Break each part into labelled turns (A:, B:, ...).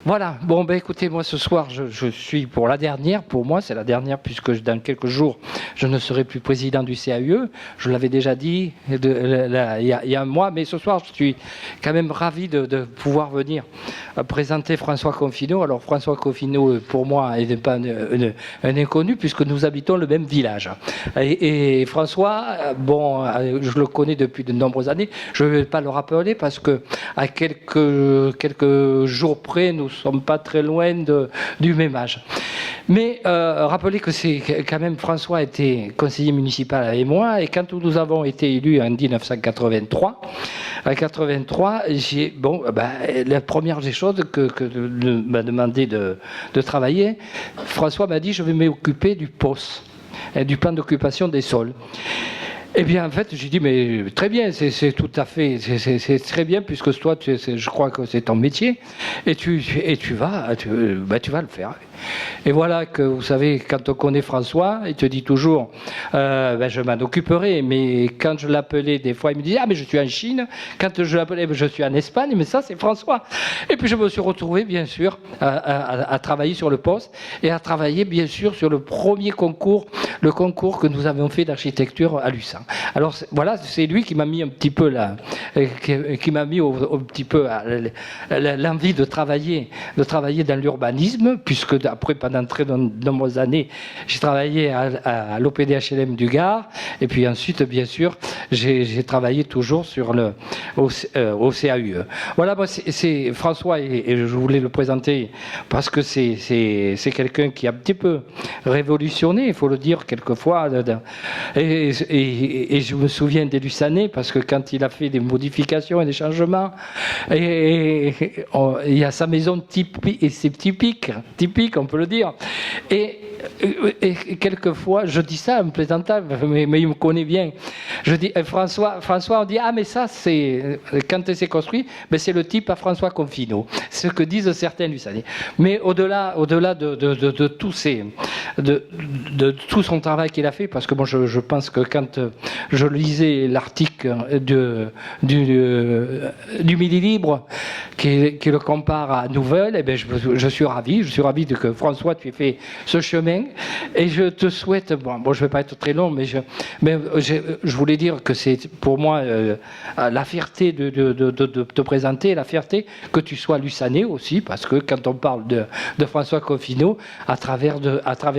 A: Voilà, bon ben écoutez, moi ce soir je suis pour la dernière, pour moi c'est la dernière puisque dans quelques jours je ne serai plus président du CAUE, je l'avais déjà dit il y a un mois, mais ce soir je suis quand même ravi de pouvoir venir présenter François Confinot. Alors François Confinot pour moi n'est pas un inconnu puisque nous habitons le même village. Et François, bon, je le connais depuis de nombreuses années, je ne vais pas le rappeler parce que à quelques jours près, nous ne sommes pas très loin du même âge. Mais rappelez que c'est quand même François était conseiller municipal avec moi, et quand nous avons été élus en 1983, la première des choses que m'a demandé de travailler, François m'a dit je vais m'occuper du POS, du plan d'occupation des sols. Eh bien, en fait, j'ai dit, mais très bien, c'est tout à fait, c'est très bien, puisque toi, je crois que c'est ton métier, et tu vas le faire. Et voilà que, vous savez, quand on connaît François, il te dit toujours, je m'en occuperai, mais quand je l'appelais, des fois, il me disait, ah, mais je suis en Chine, quand je l'appelais, je suis en Espagne, mais ça, c'est François. Et puis, je me suis retrouvé, bien sûr, à travailler sur le poste, et à travailler, bien sûr, sur le premier concours, le concours que nous avions fait d'architecture à Lucin. Alors voilà, c'est lui qui m'a mis un petit peu qui m'a mis un petit peu l'envie de travailler dans l'urbanisme, puisque après pendant très nombreuses années, j'ai travaillé à l'OPDHLM du Gard, et puis ensuite, bien sûr, j'ai travaillé toujours au CAUE. Voilà, moi, c'est François, et je voulais le présenter parce que c'est quelqu'un qui a un petit peu révolutionné, il faut le dire quelquefois, et je me souviens des Luçanais, parce que quand il a fait des modifications et des changements, il y a sa maison typique, et c'est typique, on peut le dire. Et quelquefois, je dis ça en me plaisantant, mais il me connaît bien. Je dis, François, on dit, ah, mais ça, c'est, quand c'est construit, c'est le type à François Confinot. Ce que disent certains Luçanais. Mais au-delà de tout son travail qu'il a fait, parce que moi, je pense que quand je lisais l'article du Midi Libre qui le compare à Nouvelle, eh bien, je suis ravi que François, tu aies fait ce chemin. Et je te souhaite, bon, je ne vais pas être très long, mais je voulais dire que c'est pour moi la fierté de te présenter, la fierté que tu sois Luçanais aussi, parce que quand on parle de François Confinot, à travers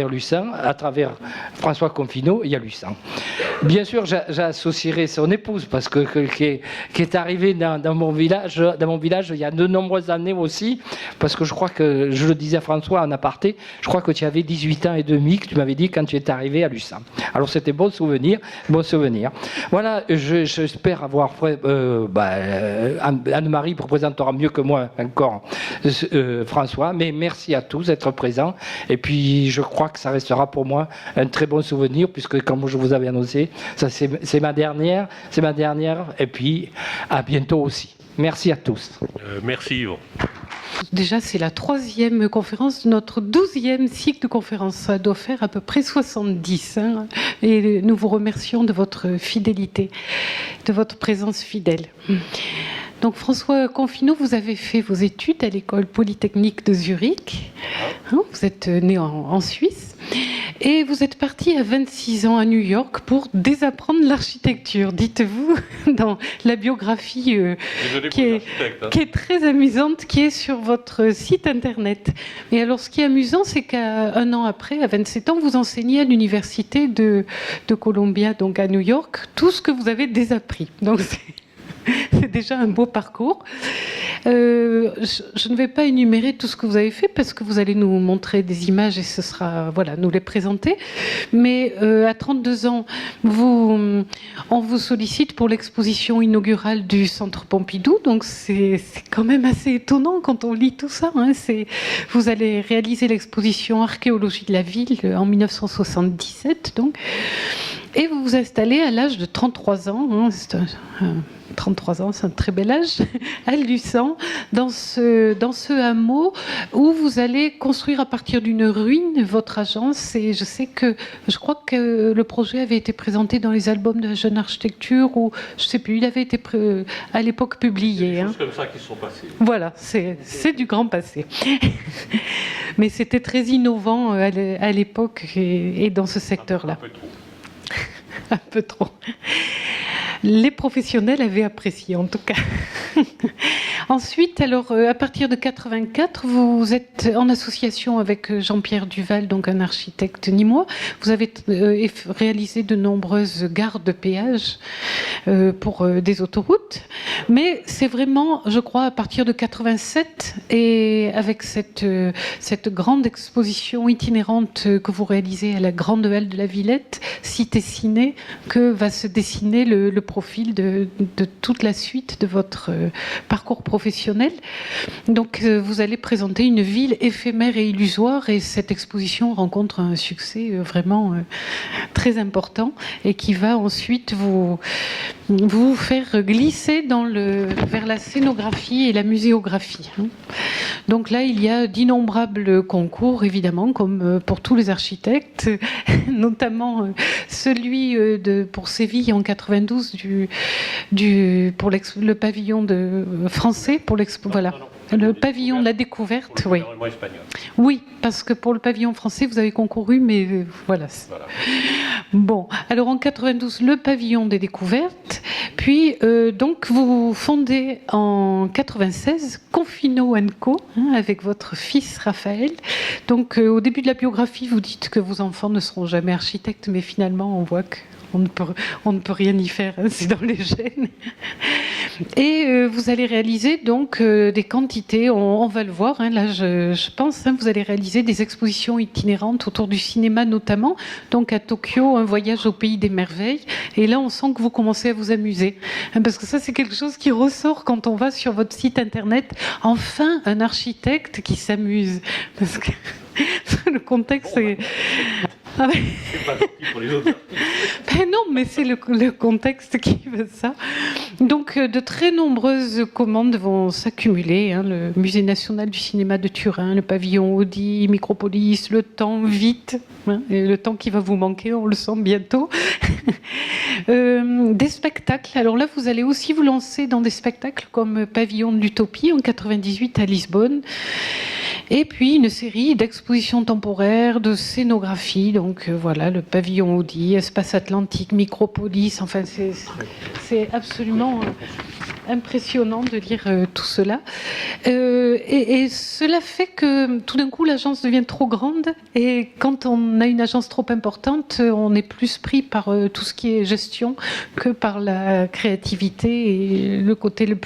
A: Lucin, à travers François Confinot, il y a Lucin. Bien sûr, j'associerai son épouse, parce qui est arrivée dans mon village il y a de nombreuses années aussi, parce que je crois que, je le disais à François en aparté, je crois que tu avais 18 ans et demi, que tu m'avais dit quand tu es arrivé à Lucin. Alors c'était bon souvenir. Voilà, j'espère avoir Anne-Marie représentera mieux que moi encore François, mais merci à tous d'être présents, et puis je crois que ça restera pour moi un très bon souvenir, puisque comme je vous avais annoncé, ça c'est ma dernière, et puis à bientôt aussi. Merci à tous.
B: Merci Yvon.
C: Déjà, c'est la 3e conférence de notre 12e cycle de conférences. Ça doit faire à peu près 70. Et nous vous remercions de votre fidélité, de votre présence fidèle. Donc François Confinot, vous avez fait vos études à l'école polytechnique de Zurich. Vous êtes né en Suisse. Et vous êtes parti à 26 ans à New York pour désapprendre l'architecture, dites-vous, dans la biographie qui est très amusante, qui est sur votre site internet. Et alors, ce qui est amusant, c'est qu'un an après, à 27 ans, vous enseignez à l'université de Columbia, donc à New York, tout ce que vous avez désappris. Donc, c'est déjà un beau parcours. Je ne vais pas énumérer tout ce que vous avez fait parce que vous allez nous montrer des images et ce sera, nous les présenter. Mais à 32 ans, on vous sollicite pour l'exposition inaugurale du Centre Pompidou. Donc c'est quand même assez étonnant quand on lit tout ça. Vous allez réaliser l'exposition Archéologie de la ville en 1977. Donc. Et vous vous installez à l'âge de 33 ans, hein, 33 ans, c'est un très bel âge, à Luçon, dans ce hameau où vous allez construire à partir d'une ruine votre agence. Et je crois que le projet avait été présenté dans les albums de la jeune architecture, ou je ne sais plus, il avait été à l'époque publié.
B: Il y a des choses comme ça qui sont passées.
C: Voilà, c'est du grand passé. Mais c'était très innovant à l'époque et dans ce secteur-là.
B: Un peu trop.
C: Un peu trop. Les professionnels avaient apprécié, en tout cas. Ensuite, alors, à partir de 84, vous êtes en association avec Jean-Pierre Duval, donc un architecte nîmois. Vous avez réalisé de nombreuses gares de péage pour des autoroutes. Mais c'est vraiment, je crois, à partir de 87, et avec cette grande exposition itinérante que vous réalisez à la Grande Halle de la Villette, Cité Ciné, que va se dessiner le profil de toute la suite de votre parcours professionnel. Donc vous allez présenter une ville éphémère et illusoire, et cette exposition rencontre un succès vraiment très important, et qui va ensuite vous faire glisser vers la scénographie et la muséographie. Donc là, il y a d'innombrables concours, évidemment, comme pour tous les architectes, notamment celui pour Séville en 92 pour le pavillon français, pour voilà. Le pavillon de la découverte, oui. Oui, parce que pour le pavillon français, vous avez concouru, mais voilà. Bon, alors en 92, le pavillon des découvertes. Puis, donc, vous fondez en 96 Confino & Co, avec votre fils Raphaël. Donc, au début de la biographie, vous dites que vos enfants ne seront jamais architectes, mais finalement, on voit qu'on ne peut rien y faire, hein, c'est dans les gènes. Et vous allez réaliser donc des quantités, on va le voir, hein, là je pense, hein, vous allez réaliser des expositions itinérantes autour du cinéma notamment, donc à Tokyo, un voyage au pays des merveilles, et là on sent que vous commencez à vous amuser, hein, parce que ça c'est quelque chose qui ressort quand on va sur votre site internet, enfin un architecte qui s'amuse, parce que le contexte est... Ah ouais.
B: C'est pas gentil pour les autres.
C: Ben non, mais c'est le contexte qui veut ça. Donc, de très nombreuses commandes vont s'accumuler. Hein, le Musée national du cinéma de Turin, le pavillon Audi, Micropolis, le temps vite. Hein, et le temps qui va vous manquer, on le sent bientôt. Des spectacles. Alors là, vous allez aussi vous lancer dans des spectacles comme Pavillon de l'Utopie en 98 à Lisbonne. Et puis une série d'expositions temporaires, de scénographie. Donc voilà, le pavillon Audi, Espace Atlantique, Micropolis. Enfin, c'est absolument impressionnant de lire tout cela. Et cela fait que tout d'un coup, l'agence devient trop grande. Et quand on a une agence trop importante, on est plus pris par tout ce qui est gestion que par la créativité et le côté le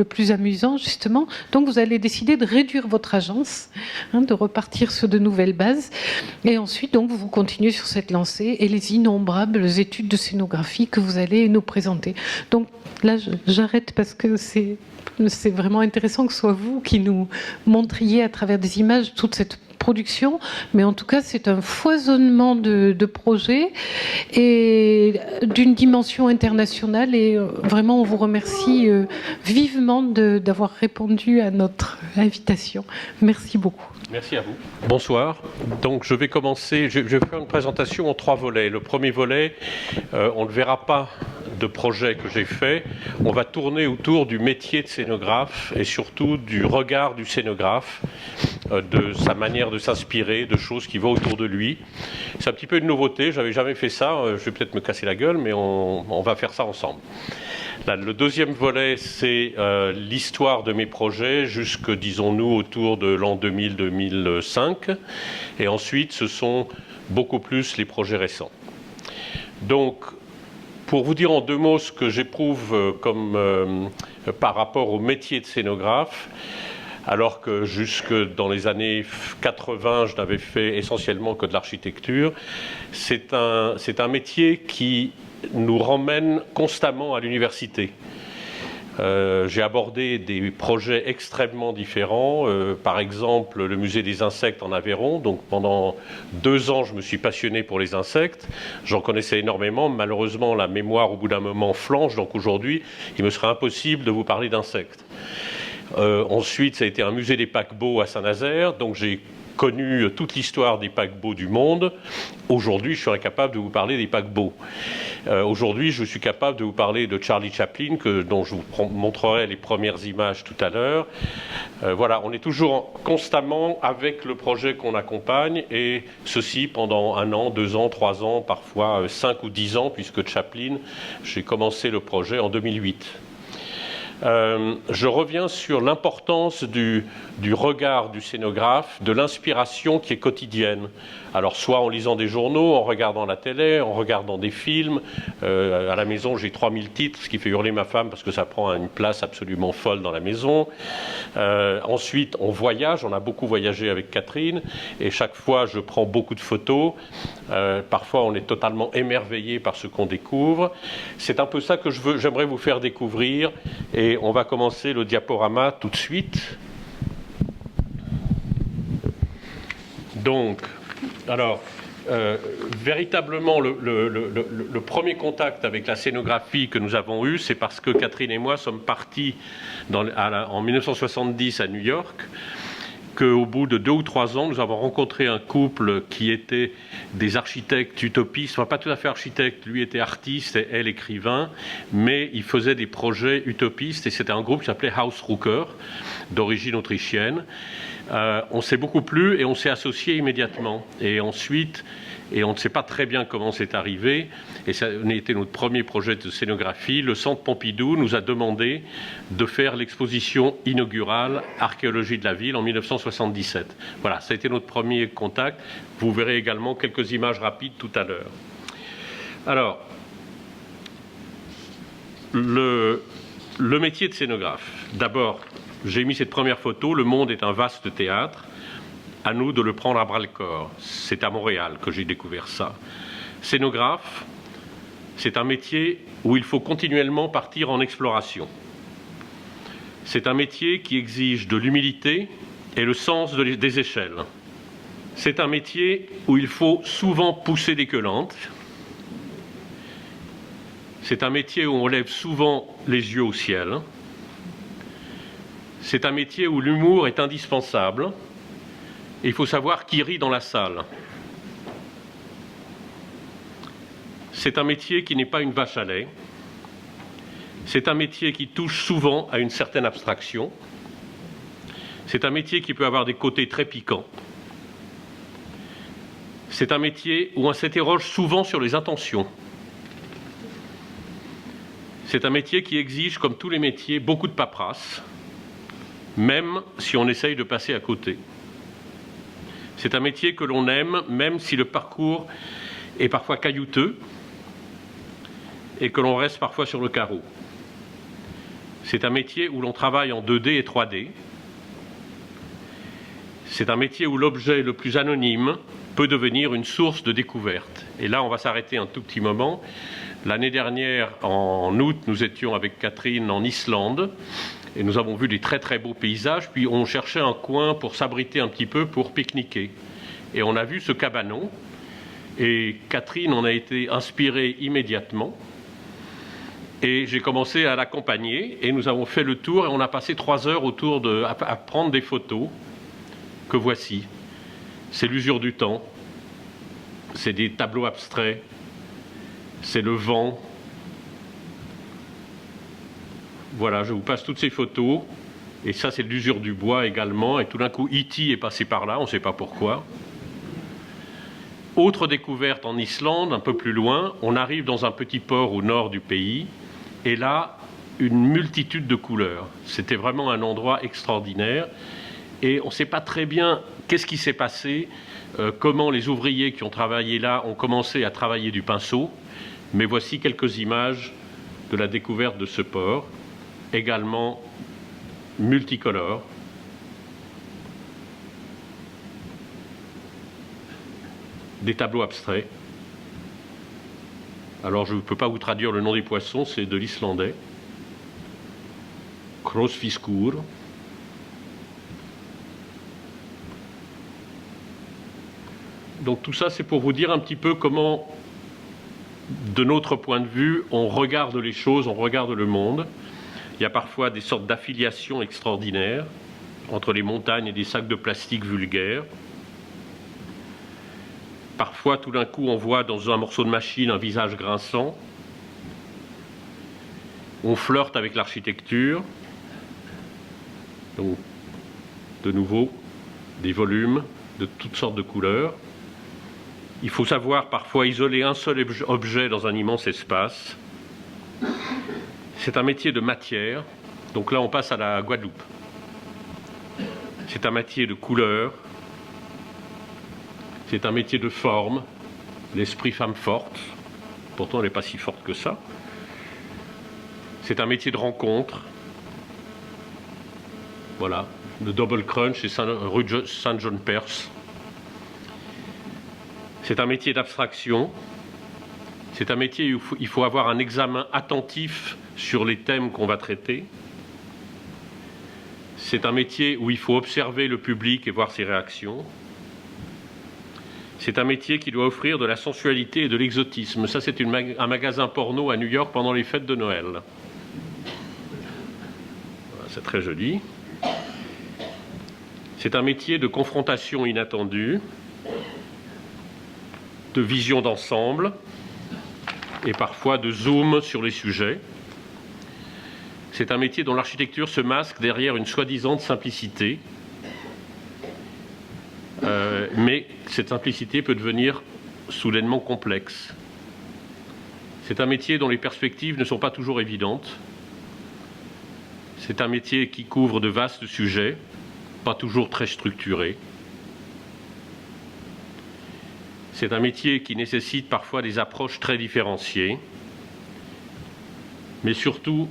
C: plus amusant, justement. Donc vous allez décider de réduire votre agence, hein, de repartir sur de nouvelles bases. Et ensuite, donc, vous continuez sur cette lancée et les innombrables études de scénographie que vous allez nous présenter. Donc là, j'arrête parce que c'est vraiment intéressant que ce soit vous qui nous montriez à travers des images toute cette production, mais en tout cas c'est un foisonnement de projets et d'une dimension internationale, et vraiment on vous remercie vivement d'avoir répondu à notre invitation. Merci beaucoup.
B: Merci à vous. Bonsoir. Donc je vais commencer, je vais faire une présentation en 3 volets. Le premier volet, on ne verra pas de projet que j'ai fait. On va tourner autour du métier de scénographe et surtout du regard du scénographe, de sa manière de s'inspirer, de choses qui vont autour de lui. C'est un petit peu une nouveauté, j'avais jamais fait ça, je vais peut-être me casser la gueule, mais on va faire ça ensemble. Là, le deuxième volet, c'est l'histoire de mes projets jusque, disons-nous, autour de l'an 2000-2005. Et ensuite, ce sont beaucoup plus les projets récents. Donc, pour vous dire en 2 mots ce que j'éprouve par rapport au métier de scénographe, alors que jusque dans les années 80, je n'avais fait essentiellement que de l'architecture, c'est un métier qui nous ramène constamment à l'université. J'ai abordé des projets extrêmement différents, par exemple le musée des insectes en Aveyron. Donc pendant 2 ans, je me suis passionné pour les insectes. J'en connaissais énormément. Malheureusement, la mémoire au bout d'un moment flanche. Donc aujourd'hui, il me serait impossible de vous parler d'insectes. Ensuite, ça a été un musée des paquebots à Saint-Nazaire. Donc j'ai connu toute l'histoire des paquebots du monde. Aujourd'hui, je suis incapable de vous parler des paquebots. Aujourd'hui, je suis capable de vous parler de Charlie Chaplin, dont je vous montrerai les premières images tout à l'heure. Voilà, on est toujours constamment avec le projet qu'on accompagne, et ceci pendant 1 an, 2 ans, 3 ans, parfois 5 ou 10 ans, puisque Chaplin, j'ai commencé le projet en 2008. Je reviens sur l'importance du regard du scénographe, de l'inspiration qui est quotidienne. Alors soit en lisant des journaux, en regardant la télé, en regardant des films. À la maison, j'ai 3000 titres, ce qui fait hurler ma femme parce que ça prend une place absolument folle dans la maison. Ensuite, on voyage, on a beaucoup voyagé avec Catherine, et chaque fois, je prends beaucoup de photos. Parfois, on est totalement émerveillé par ce qu'on découvre. C'est un peu ça que j'aimerais vous faire découvrir, et on va commencer le diaporama tout de suite. Donc, alors, véritablement, le premier contact avec la scénographie que nous avons eu, c'est parce que Catherine et moi sommes partis en 1970 à New York, qu'au bout de 2 ou 3 ans, nous avons rencontré un couple qui était des architectes utopistes, enfin pas tout à fait architectes, lui était artiste et elle écrivain, mais il faisait des projets utopistes, et c'était un groupe qui s'appelait Hausrucker, d'origine autrichienne. On s'est beaucoup plu et on s'est associés immédiatement. Et ensuite, on ne sait pas très bien comment c'est arrivé, et ça a été notre premier projet de scénographie, le Centre Pompidou nous a demandé de faire l'exposition inaugurale Archéologie de la ville en 1977. Voilà, ça a été notre premier contact. Vous verrez également quelques images rapides tout à l'heure. Alors, le métier de scénographe. D'abord, j'ai mis cette première photo, le monde est un vaste théâtre, à nous de le prendre à bras-le-corps. C'est à Montréal que j'ai découvert ça. Scénographe, c'est un métier où il faut continuellement partir en exploration. C'est un métier qui exige de l'humilité et le sens des échelles. C'est un métier où il faut souvent pousser des queues lentes. C'est un métier où on lève souvent les yeux au ciel. C'est un métier où l'humour est indispensable. Et il faut savoir qui rit dans la salle. C'est un métier qui n'est pas une vache à lait. C'est un métier qui touche souvent à une certaine abstraction. C'est un métier qui peut avoir des côtés très piquants. C'est un métier où on s'interroge souvent sur les intentions. C'est un métier qui exige, comme tous les métiers, beaucoup de paperasse, même si on essaye de passer à côté. C'est un métier que l'on aime, même si le parcours est parfois caillouteux et que l'on reste parfois sur le carreau. C'est un métier où l'on travaille en 2D et 3D. C'est un métier où l'objet le plus anonyme peut devenir une source de découverte. Et là, on va s'arrêter un tout petit moment. L'année dernière, en août, nous étions avec Catherine en Islande et nous avons vu des très très beaux paysages, puis on cherchait un coin pour s'abriter un petit peu, pour pique-niquer. Et on a vu ce cabanon, et Catherine en a été inspirée immédiatement. Et j'ai commencé à l'accompagner, et nous avons fait le tour, et on a passé 3 heures à prendre des photos, que voici. C'est l'usure du temps, c'est des tableaux abstraits, c'est le vent. Voilà, je vous passe toutes ces photos. Et ça, c'est l'usure du bois également. Et tout d'un coup, E.T. est passé par là, on ne sait pas pourquoi. Autre découverte en Islande, un peu plus loin, on arrive dans un petit port au nord du pays. Et là, une multitude de couleurs. C'était vraiment un endroit extraordinaire. Et on ne sait pas très bien qu'est-ce qui s'est passé, comment les ouvriers qui ont travaillé là ont commencé à travailler du pinceau. Mais voici quelques images de la découverte de ce port, également multicolore. Des tableaux abstraits. Alors je ne peux pas vous traduire le nom des poissons, c'est de l'islandais. Krossfiskur. Donc tout ça, c'est pour vous dire un petit peu comment, de notre point de vue, on regarde les choses, on regarde le monde. Il y a parfois des sortes d'affiliations extraordinaires entre les montagnes et des sacs de plastique vulgaires. Parfois, tout d'un coup, on voit dans un morceau de machine un visage grinçant. On flirte avec l'architecture. Donc, de nouveau, des volumes de toutes sortes de couleurs. Il faut savoir parfois isoler un seul objet dans un immense espace. C'est un métier de matière. Donc là, on passe à la Guadeloupe. C'est un métier de couleur. C'est un métier de forme. L'esprit femme forte. Pourtant, elle n'est pas si forte que ça. C'est un métier de rencontre. Voilà. Le double crunch et rue Saint-John-Perse. C'est un métier d'abstraction. C'est un métier où il faut avoir un examen attentif sur les thèmes qu'on va traiter. C'est un métier où il faut observer le public et voir ses réactions. C'est un métier qui doit offrir de la sensualité et de l'exotisme. Ça, c'est un magasin porno à New York pendant les fêtes de Noël. Voilà, c'est très joli. C'est un métier de confrontation inattendue, de vision d'ensemble et parfois de zoom sur les sujets. C'est un métier dont l'architecture se masque derrière une soi-disant simplicité. Mais cette simplicité peut devenir soudainement complexe. C'est un métier dont les perspectives ne sont pas toujours évidentes. C'est un métier qui couvre de vastes sujets, pas toujours très structurés. C'est un métier qui nécessite parfois des approches très différenciées. Mais surtout,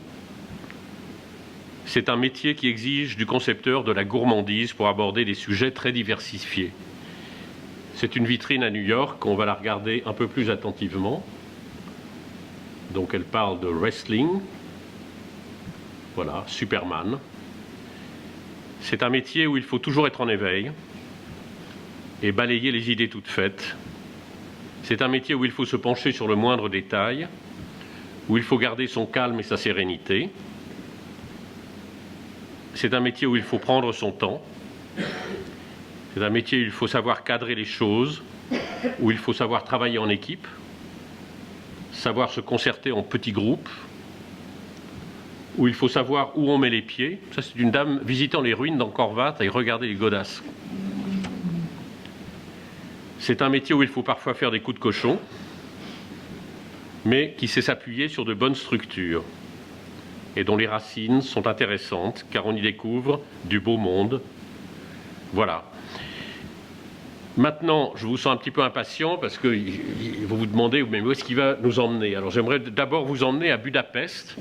B: c'est un métier qui exige du concepteur de la gourmandise pour aborder des sujets très diversifiés. C'est une vitrine à New York, on va la regarder un peu plus attentivement. Donc elle parle de wrestling. Voilà, Superman. C'est un métier où il faut toujours être en éveil et balayer les idées toutes faites. C'est un métier où il faut se pencher sur le moindre détail, où il faut garder son calme et sa sérénité. C'est un métier où il faut prendre son temps. C'est un métier où il faut savoir cadrer les choses, où il faut savoir travailler en équipe, savoir se concerter en petits groupes, où il faut savoir où on met les pieds. Ça, c'est une dame visitant les ruines d'Angkor Wat et regarder les godasses. C'est un métier où il faut parfois faire des coups de cochon, mais qui sait s'appuyer sur de bonnes structures et dont les racines sont intéressantes, car on y découvre du beau monde. Voilà. Maintenant, je vous sens un petit peu impatient parce que vous vous demandez mais où est-ce qu'il va nous emmener. Alors j'aimerais d'abord vous emmener à Budapest,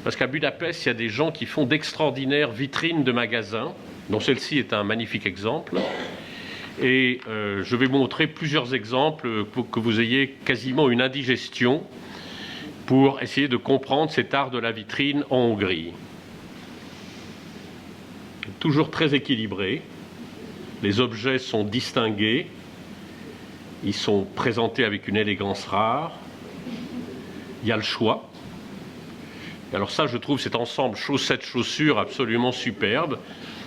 B: parce qu'à Budapest, il y a des gens qui font d'extraordinaires vitrines de magasins, dont celle-ci est un magnifique exemple. Et je vais vous montrer plusieurs exemples pour que vous ayez quasiment une indigestion pour essayer de comprendre cet art de la vitrine en Hongrie. Toujours très équilibré. Les objets sont distingués. Ils sont présentés avec une élégance rare. Il y a le choix. Alors ça, je trouve cet ensemble chaussettes-chaussures absolument superbe.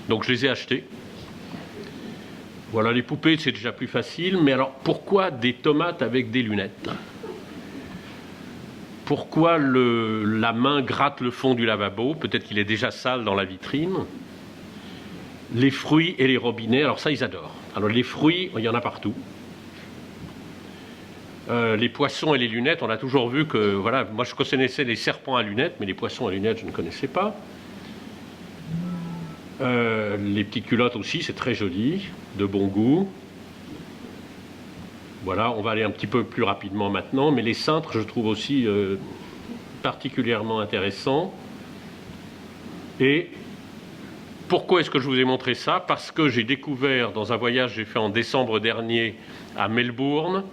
B: Donc je les ai achetés. Voilà, les poupées, c'est déjà plus facile. Mais alors, pourquoi des tomates avec des lunettes? Pourquoi la main gratte le fond du lavabo? Peut-être qu'il est déjà sale dans la vitrine. Les fruits et les robinets, alors ça, ils adorent. Alors les fruits, il y en a partout. Les poissons et les lunettes, on a toujours vu que, voilà, moi je connaissais les serpents à lunettes, mais les poissons à lunettes, je ne connaissais pas. Les petites culottes aussi, c'est très joli, de bon goût. Voilà, on va aller un petit peu plus rapidement maintenant, mais les cintres, je trouve aussi particulièrement intéressants. Et pourquoi est-ce que je vous ai montré ça? Parce que j'ai découvert, dans un voyage que j'ai fait en décembre dernier à Melbourne,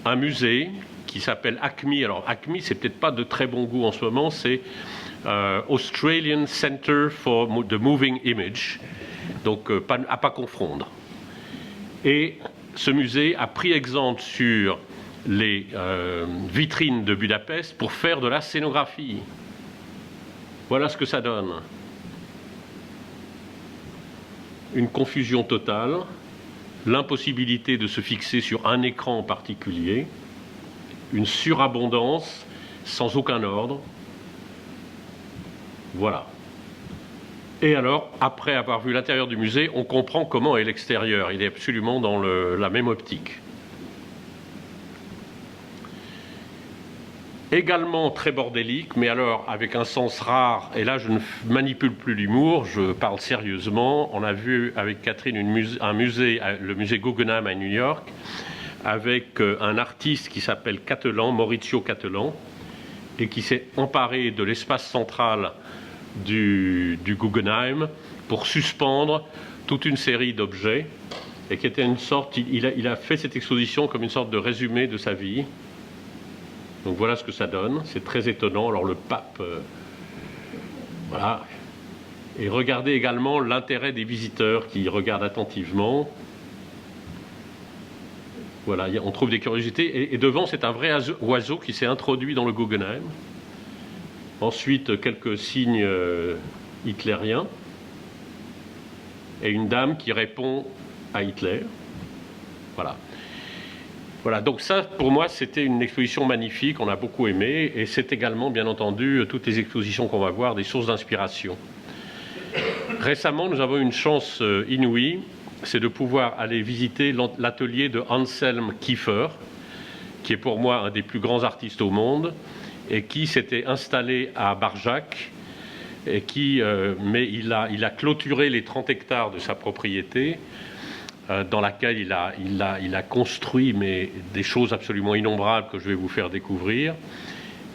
B: un musée qui s'appelle Acme. Alors Acme, c'est peut-être pas de très bon goût en ce moment, c'est Australian Center for the Moving Image, donc à pas confondre. Et ce musée a pris exemple sur les vitrines de Budapest pour faire de la scénographie. Voilà ce que ça donne. Une confusion totale, l'impossibilité de se fixer sur un écran en particulier, une surabondance sans aucun ordre. Voilà. Et alors, après avoir vu l'intérieur du musée, on comprend comment est l'extérieur. Il est absolument dans la même optique. Également très bordélique, mais alors avec un sens rare, et là je ne manipule plus l'humour, je parle sérieusement. On a vu avec Catherine un musée, le musée Guggenheim à New York, avec un artiste qui s'appelle Cattelan, Maurizio Cattelan, et qui s'est emparé de l'espace central du Guggenheim pour suspendre toute une série d'objets, et qui était une sorte, il a fait cette exposition comme une sorte de résumé de sa vie. Donc voilà ce que ça donne, c'est très étonnant. Alors le pape, voilà. Et regardez également l'intérêt des visiteurs qui regardent attentivement. Voilà, on trouve des curiosités. Et devant, c'est un vrai oiseau qui s'est introduit dans le Guggenheim. Ensuite, quelques signes hitlériens. Et une dame qui répond à Hitler. Voilà. Voilà, donc ça, pour moi, c'était une exposition magnifique, on a beaucoup aimé, et c'est également, bien entendu, toutes les expositions qu'on va voir, des sources d'inspiration. Récemment, nous avons une chance inouïe, c'est de pouvoir aller visiter l'atelier de Anselm Kiefer, qui est pour moi un des plus grands artistes au monde, et qui s'était installé à Barjac, et mais il a clôturé les 30 hectares de sa propriété, dans laquelle il a construit des choses absolument innombrables que je vais vous faire découvrir.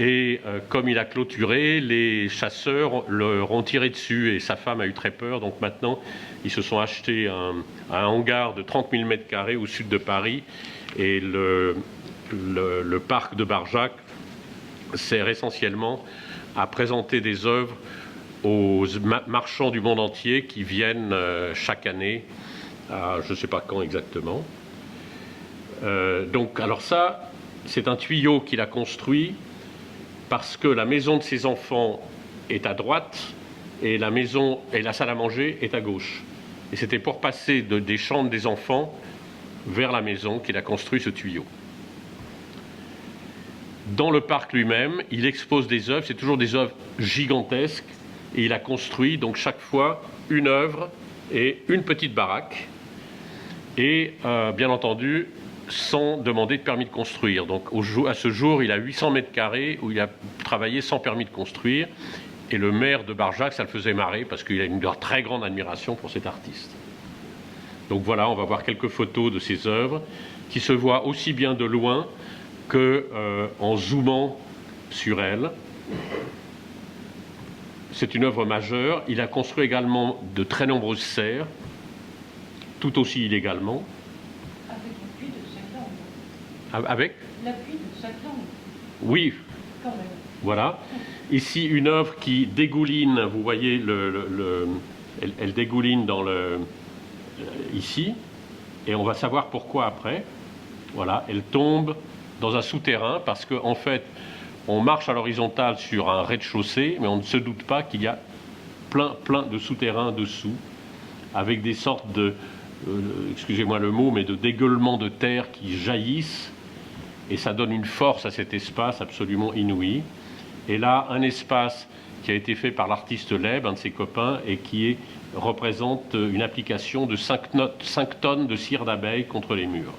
B: Et comme il a clôturé, les chasseurs leur ont tiré dessus et sa femme a eu très peur. Donc maintenant, ils se sont achetés un hangar de 30 000 m² au sud de Paris. Et le parc de Barjac sert essentiellement à présenter des œuvres aux marchands du monde entier qui viennent chaque année. Je ne sais pas quand exactement. Donc, alors ça, c'est un tuyau qu'il a construit parce que la maison de ses enfants est à droite et la salle à manger est à gauche. Et c'était pour passer des chambres des enfants vers la maison qu'il a construit ce tuyau. Dans le parc lui-même, il expose des œuvres, c'est toujours des œuvres gigantesques, et il a construit donc chaque fois une œuvre et une petite baraque. Et bien entendu, sans demander de permis de construire. Donc à ce jour, il a 800 m² où il a travaillé sans permis de construire. Et le maire de Barjac, ça le faisait marrer parce qu'il a une très grande admiration pour cet artiste. Donc voilà, on va voir quelques photos de ses œuvres qui se voient aussi bien de loin qu'en zoomant sur elles. C'est une œuvre majeure. Il a construit également de très nombreuses serres, tout aussi illégalement.
C: Avec l'appui de chaque langue.
B: Avec
C: L'appui de chaque langue.
B: Oui.
C: Quand même.
B: Voilà. Ici, une œuvre qui dégouline, vous voyez, elle dégouline ici, et on va savoir pourquoi après. Voilà, elle tombe dans un souterrain, parce qu'en fait, on marche à l'horizontale sur un rez-de-chaussée, mais on ne se doute pas qu'il y a plein de souterrains dessous, avec des sortes de, excusez-moi le mot, mais de dégueulements de terre qui jaillissent, et ça donne une force à cet espace absolument inouï. Et là, un espace qui a été fait par l'artiste Leb, un de ses copains, et qui représente une application de 5 tonnes de cire d'abeille contre les murs.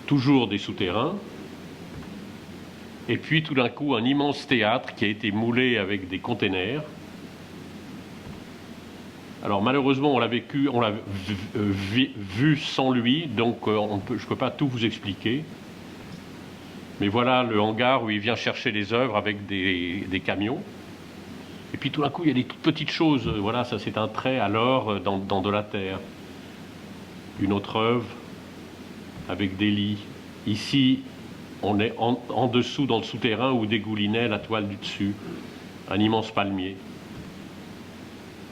B: Toujours des souterrains. Et puis, tout d'un coup, un immense théâtre qui a été moulé avec des containers. Alors malheureusement, on l'a vu sans lui, donc je ne peux pas tout vous expliquer. Mais voilà le hangar où il vient chercher les œuvres avec des camions. Et puis tout d'un coup, il y a des toutes petites choses. Voilà, ça c'est un trait à l'or dans de la terre. Une autre œuvre. avec des lits. Ici, on est en dessous, dans le souterrain, où dégoulinait la toile du dessus. Un immense palmier.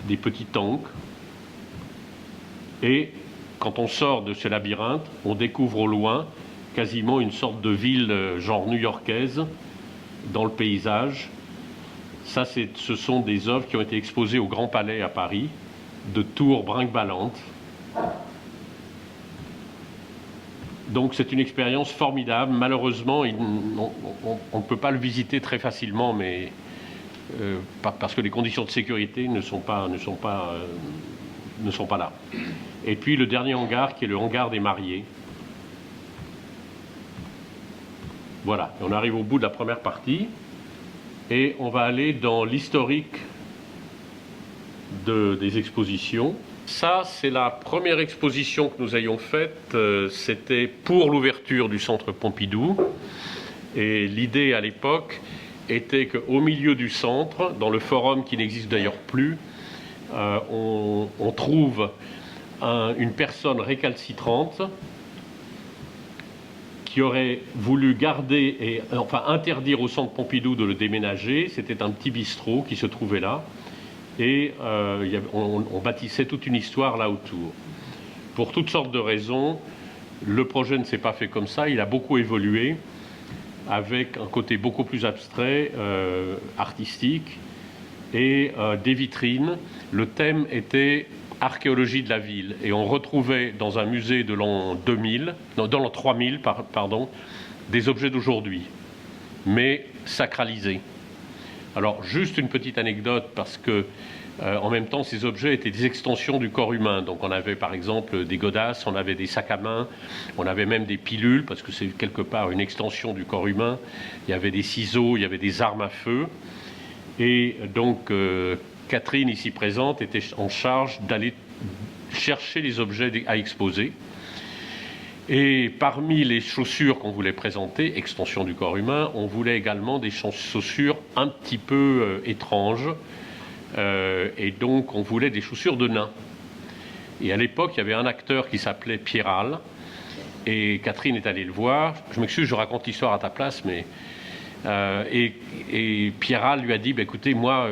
B: Des petits tanks. Et quand on sort de ce labyrinthe, on découvre au loin quasiment une sorte de ville genre new-yorkaise dans le paysage. Ça, ce sont des œuvres qui ont été exposées au Grand Palais à Paris, de tours brinque-ballantes. Donc c'est une expérience formidable. Malheureusement, on ne peut pas le visiter très facilement, mais parce que les conditions de sécurité ne sont pas là. Et puis le dernier hangar, qui est le hangar des mariés. Voilà, on arrive au bout de la première partie et on va aller dans l'historique des expositions. Ça, c'est la première exposition que nous ayons faite. C'était pour l'ouverture du Centre Pompidou. Et l'idée à l'époque était qu'au milieu du centre, dans le forum qui n'existe d'ailleurs plus, on trouve une personne récalcitrante qui aurait voulu garder, interdire au Centre Pompidou de le déménager. C'était un petit bistrot qui se trouvait là. Et on bâtissait toute une histoire là autour. Pour toutes sortes de raisons, le projet ne s'est pas fait comme ça. Il a beaucoup évolué, avec un côté beaucoup plus abstrait, artistique, et des vitrines. Le thème était archéologie de la ville. Et on retrouvait dans un musée de l'an 2000, non, dans l'an 3000, pardon, des objets d'aujourd'hui, mais sacralisés. Alors, juste une petite anecdote, parce que en même temps, ces objets étaient des extensions du corps humain. Donc, on avait par exemple des godasses, on avait des sacs à main, on avait même des pilules, parce que c'est quelque part une extension du corps humain. Il y avait des ciseaux, il y avait des armes à feu. Et donc, Catherine, ici présente, était en charge d'aller chercher les objets à exposer. Et parmi les chaussures qu'on voulait présenter, extension du corps humain, on voulait également des chaussures un petit peu étranges. Et donc, on voulait des chaussures de nains. Et à l'époque, il y avait un acteur qui s'appelait Pierral. Et Catherine est allée le voir. Je m'excuse, je raconte l'histoire à ta place, mais... et Pierral lui a dit, écoutez, moi,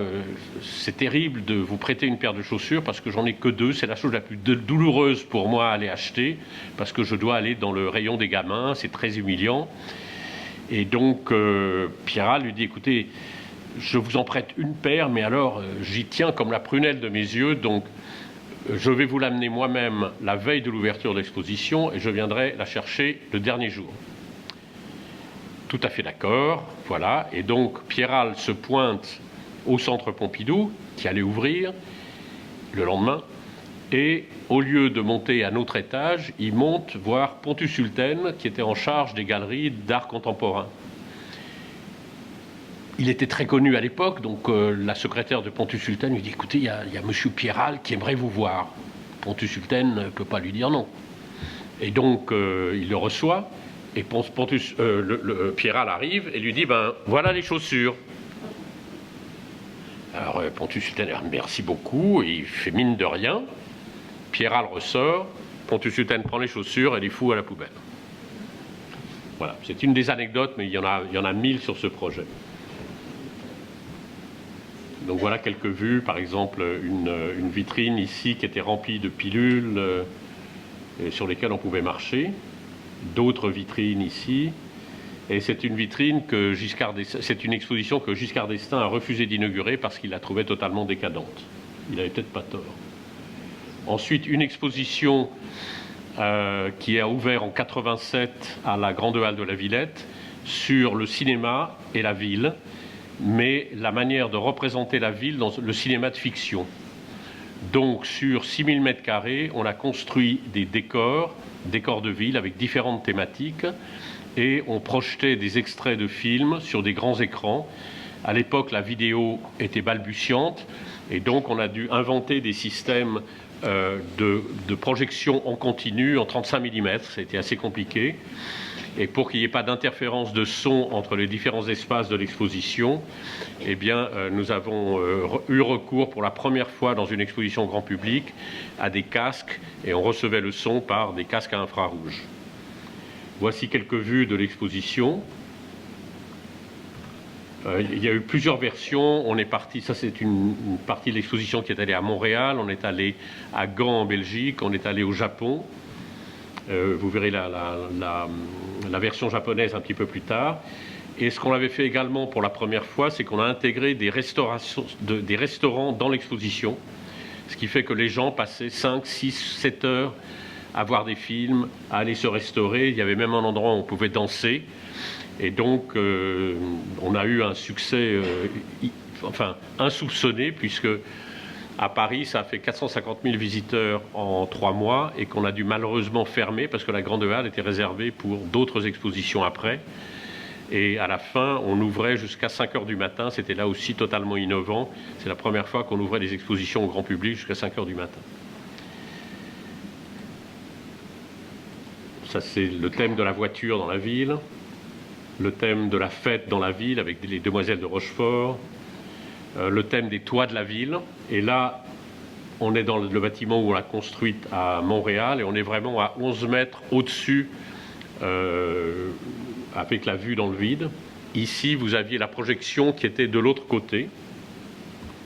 B: c'est terrible de vous prêter une paire de chaussures parce que j'en ai que deux. C'est la chose la plus douloureuse pour moi à aller acheter parce que je dois aller dans le rayon des gamins. C'est très humiliant. Et donc, Pierral lui dit, écoutez, je vous en prête une paire, mais alors j'y tiens comme la prunelle de mes yeux. Donc, je vais vous l'amener moi-même la veille de l'ouverture de l'exposition et je viendrai la chercher le dernier jour. Tout à fait d'accord, voilà. Et donc, Pierral se pointe au Centre Pompidou, qui allait ouvrir le lendemain, et au lieu de monter à notre étage, il monte voir Pontus Sulten, qui était en charge des galeries d'art contemporain. Il était très connu à l'époque, donc la secrétaire de Pontus Sulten lui dit, écoutez, il y a monsieur Pierral qui aimerait vous voir. Pontus Sulten ne peut pas lui dire non. Et donc, il le reçoit. Et Pierral arrive et lui dit, voilà les chaussures. Alors Pontus Sulten dit, merci beaucoup, et il fait mine de rien. Pierral ressort, Pontus Sulten prend les chaussures et les fout à la poubelle. Voilà, c'est une des anecdotes, mais il y en a 1000 sur ce projet. Donc voilà quelques vues, par exemple une vitrine ici qui était remplie de pilules sur lesquelles on pouvait marcher. D'autres vitrines ici, et c'est une vitrine c'est une exposition que Giscard d'Estaing a refusé d'inaugurer parce qu'il la trouvait totalement décadente. Il n'avait peut-être pas tort. Ensuite, une exposition qui a ouvert en 87 à la Grande Halle de la Villette sur le cinéma et la ville, mais la manière de représenter la ville dans le cinéma de fiction. Donc, sur 6000 m², on a construit des décors de ville avec différentes thématiques et on projetait des extraits de films sur des grands écrans. À l'époque, la vidéo était balbutiante et donc on a dû inventer des systèmes de projection en continu en 35 mm. C'était assez compliqué. Et pour qu'il n'y ait pas d'interférence de son entre les différents espaces de l'exposition, eh bien, nous avons eu recours pour la première fois dans une exposition grand public à des casques, et on recevait le son par des casques à infrarouge. Voici quelques vues de l'exposition. Il y a eu plusieurs versions. On est parti, ça c'est une partie de l'exposition qui est allée à Montréal, on est allé à Gand en Belgique, on est allé au Japon. Vous verrez la version japonaise un petit peu plus tard. Et ce qu'on avait fait également pour la première fois, c'est qu'on a intégré des restaurants dans l'exposition, ce qui fait que les gens passaient 5, 6, 7 heures à voir des films, à aller se restaurer. Il y avait même un endroit où on pouvait danser. Et donc, on a eu un succès insoupçonné, puisque à Paris, ça a fait 450 000 visiteurs en 3 mois et qu'on a dû malheureusement fermer parce que la Grande Halle était réservée pour d'autres expositions après. Et à la fin, on ouvrait jusqu'à 5 heures du matin. C'était là aussi totalement innovant. C'est la première fois qu'on ouvrait des expositions au grand public jusqu'à 5 heures du matin. Ça, c'est le thème de la voiture dans la ville, le thème de la fête dans la ville avec les demoiselles de Rochefort, le thème des toits de la ville. Et là, on est dans le bâtiment où on l'a construite à Montréal et on est vraiment à 11 mètres au-dessus avec la vue dans le vide. Ici, vous aviez la projection qui était de l'autre côté.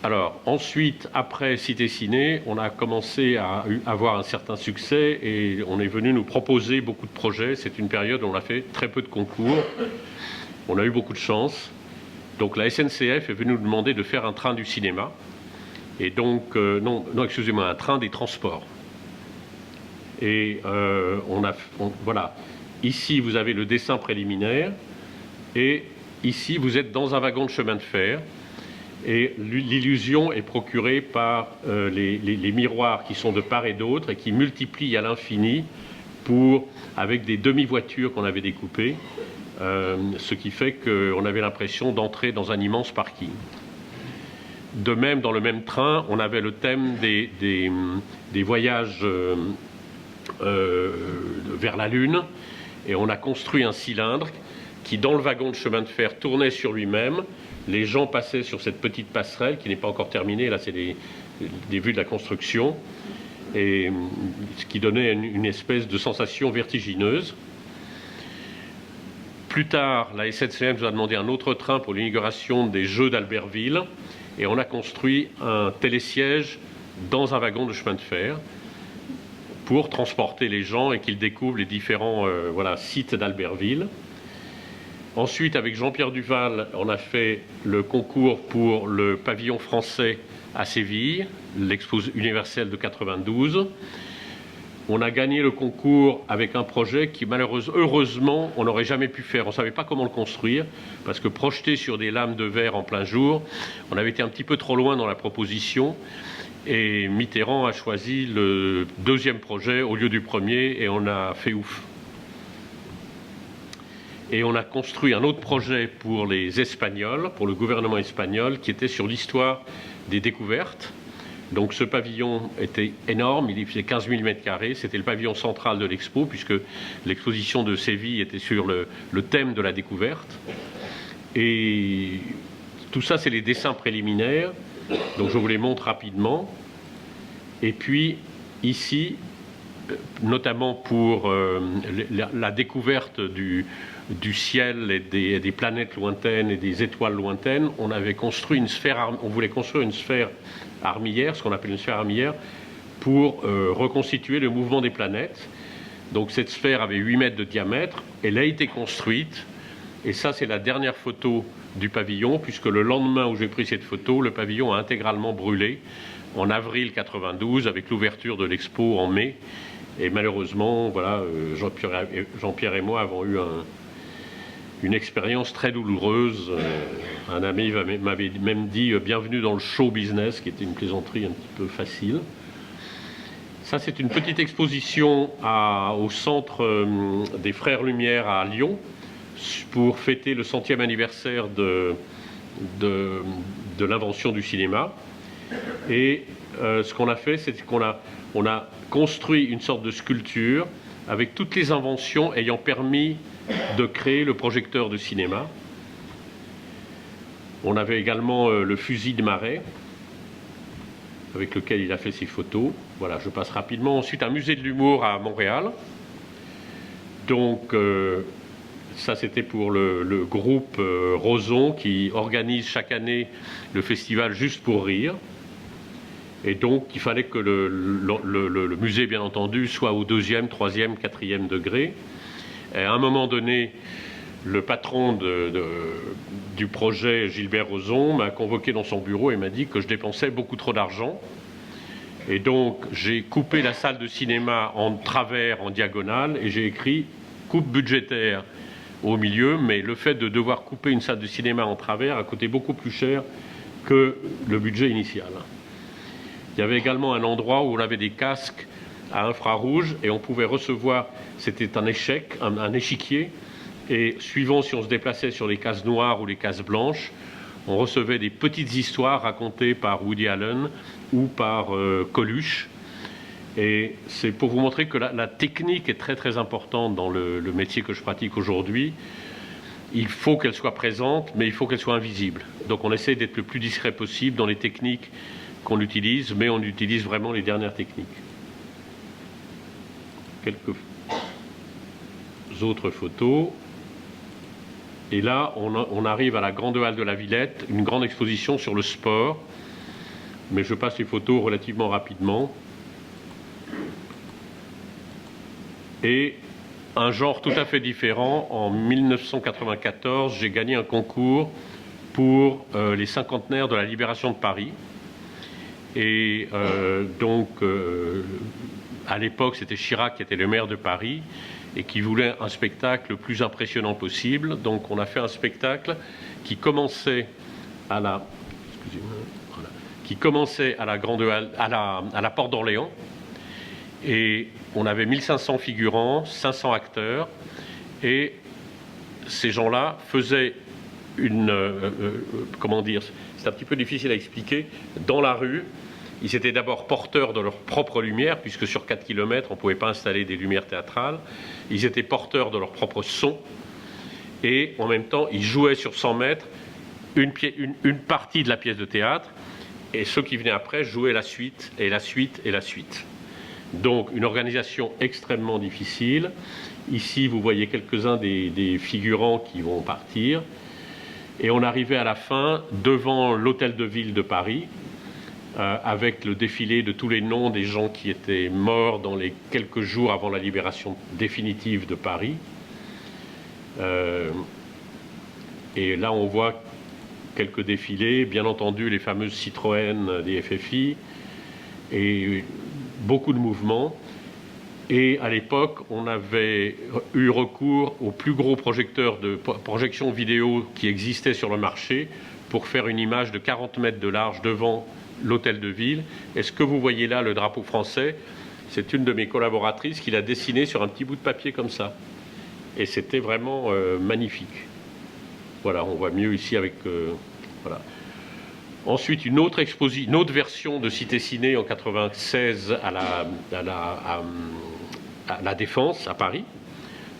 B: Alors, ensuite, après Cité Ciné, on a commencé à avoir un certain succès et on est venu nous proposer beaucoup de projets. C'est une période où on a fait très peu de concours. On a eu beaucoup de chance. Donc la SNCF est venue nous demander de faire un train du cinéma. Et donc, excusez-moi, un train des transports. Et voilà. Ici, vous avez le dessin préliminaire. Et ici, vous êtes dans un wagon de chemin de fer. Et l'illusion est procurée par les miroirs qui sont de part et d'autre et qui multiplient à l'infini avec des demi-voitures qu'on avait découpées, ce qui fait qu'on avait l'impression d'entrer dans un immense parking. De même, dans le même train, on avait le thème des voyages vers la Lune et on a construit un cylindre qui, dans le wagon de chemin de fer, tournait sur lui-même. Les gens passaient sur cette petite passerelle qui n'est pas encore terminée. Là, c'est des vues de la construction. Et ce qui donnait une espèce de sensation vertigineuse. Plus tard, la SNCF nous a demandé un autre train pour l'inauguration des Jeux d'Albertville. Et on a construit un télésiège dans un wagon de chemin de fer pour transporter les gens et qu'ils découvrent les différents sites d'Albertville. Ensuite, avec Jean-Pierre Duval, on a fait le concours pour le pavillon français à Séville, l'Expo universelle de 92. On a gagné le concours avec un projet qui, heureusement, on n'aurait jamais pu faire. On ne savait pas comment le construire, parce que projeté sur des lames de verre en plein jour, on avait été un petit peu trop loin dans la proposition. Et Mitterrand a choisi le deuxième projet au lieu du premier, et on a fait ouf. Et on a construit un autre projet pour les Espagnols, pour le gouvernement espagnol, qui était sur l'histoire des découvertes. Donc ce pavillon était énorme, il faisait 15 000 m², c'était le pavillon central de l'expo, puisque l'exposition de Séville était sur le thème de la découverte. Et tout ça, c'est les dessins préliminaires, donc je vous les montre rapidement. Et puis, ici, notamment pour la découverte du ciel et des planètes lointaines et des étoiles lointaines, on avait construit une sphère, on voulait construire une sphère armillaire, ce qu'on appelle une sphère armillaire, pour reconstituer le mouvement des planètes. Donc cette sphère avait 8 mètres de diamètre, elle a été construite, et ça c'est la dernière photo du pavillon, puisque le lendemain où j'ai pris cette photo, le pavillon a intégralement brûlé en avril 92 avec l'ouverture de l'expo en mai. Et malheureusement, voilà, Jean-Pierre et moi avons eu une expérience très douloureuse. Un ami m'avait même dit « Bienvenue dans le show business », qui était une plaisanterie un petit peu facile. Ça, c'est une petite exposition au centre des Frères Lumière à Lyon pour fêter le 100e anniversaire de l'invention du cinéma. Et ce qu'on a fait, c'est qu'on a construit une sorte de sculpture avec toutes les inventions ayant permis de créer le projecteur de cinéma. On avait également le fusil de Marais, avec lequel il a fait ses photos. Voilà, je passe rapidement. Ensuite, un musée de l'humour à Montréal. Donc, ça c'était pour le groupe Roson qui organise chaque année le festival Juste pour rire. Et donc, il fallait que le musée, bien entendu, soit au 2e, 3e, 4e degré. Et à un moment donné, le patron du projet, Gilbert Rozon, m'a convoqué dans son bureau et m'a dit que je dépensais beaucoup trop d'argent. Et donc, j'ai coupé la salle de cinéma en travers, en diagonale, et j'ai écrit « coupe budgétaire » au milieu, mais le fait de devoir couper une salle de cinéma en travers a coûté beaucoup plus cher que le budget initial. Il y avait également un endroit où on avait des casques à infrarouge et on pouvait recevoir, c'était un échiquier, et suivant si on se déplaçait sur les cases noires ou les cases blanches, on recevait des petites histoires racontées par Woody Allen ou par Coluche. Et c'est pour vous montrer que la technique est très très importante dans le métier que je pratique aujourd'hui. Il faut qu'elle soit présente, mais il faut qu'elle soit invisible. Donc on essaie d'être le plus discret possible dans les techniques qu'on utilise, mais on utilise vraiment les dernières techniques. Quelques autres photos. Et là, on arrive à la Grande Halle de la Villette, une grande exposition sur le sport. Mais je passe les photos relativement rapidement. Et un genre tout à fait différent, en 1994, j'ai gagné un concours pour les cinquantenaires de la libération de Paris. Et à l'époque, c'était Chirac qui était le maire de Paris et qui voulait un spectacle le plus impressionnant possible. Donc on a fait un spectacle qui commençait à la Grande Halle, à la Porte d'Orléans. Et on avait 1500 figurants, 500 acteurs, et ces gens-là faisaient comment dire, c'est un petit peu difficile à expliquer, dans la rue. Ils étaient d'abord porteurs de leur propre lumière, puisque sur 4 km, on ne pouvait pas installer des lumières théâtrales. Ils étaient porteurs de leur propre son, et en même temps, ils jouaient sur 100 mètres une partie de la pièce de théâtre, et ceux qui venaient après jouaient la suite, et la suite, et la suite. Donc une organisation extrêmement difficile. Ici, vous voyez quelques-uns des figurants qui vont partir. Et on arrivait à la fin devant l'hôtel de ville de Paris, avec le défilé de tous les noms des gens qui étaient morts dans les quelques jours avant la libération définitive de Paris. Et là, on voit quelques défilés, bien entendu les fameuses Citroën des FFI, et beaucoup de mouvements. Et à l'époque, on avait eu recours aux plus gros projecteurs de projection vidéo qui existaient sur le marché pour faire une image de 40 mètres de large devant l'hôtel de ville. Et ce que vous voyez là, le drapeau français, c'est une de mes collaboratrices qui l'a dessiné sur un petit bout de papier comme ça. Et c'était vraiment magnifique. Voilà, on voit mieux ici avec... voilà. Ensuite, une autre version de Cité Ciné en 96 à la Défense, à Paris,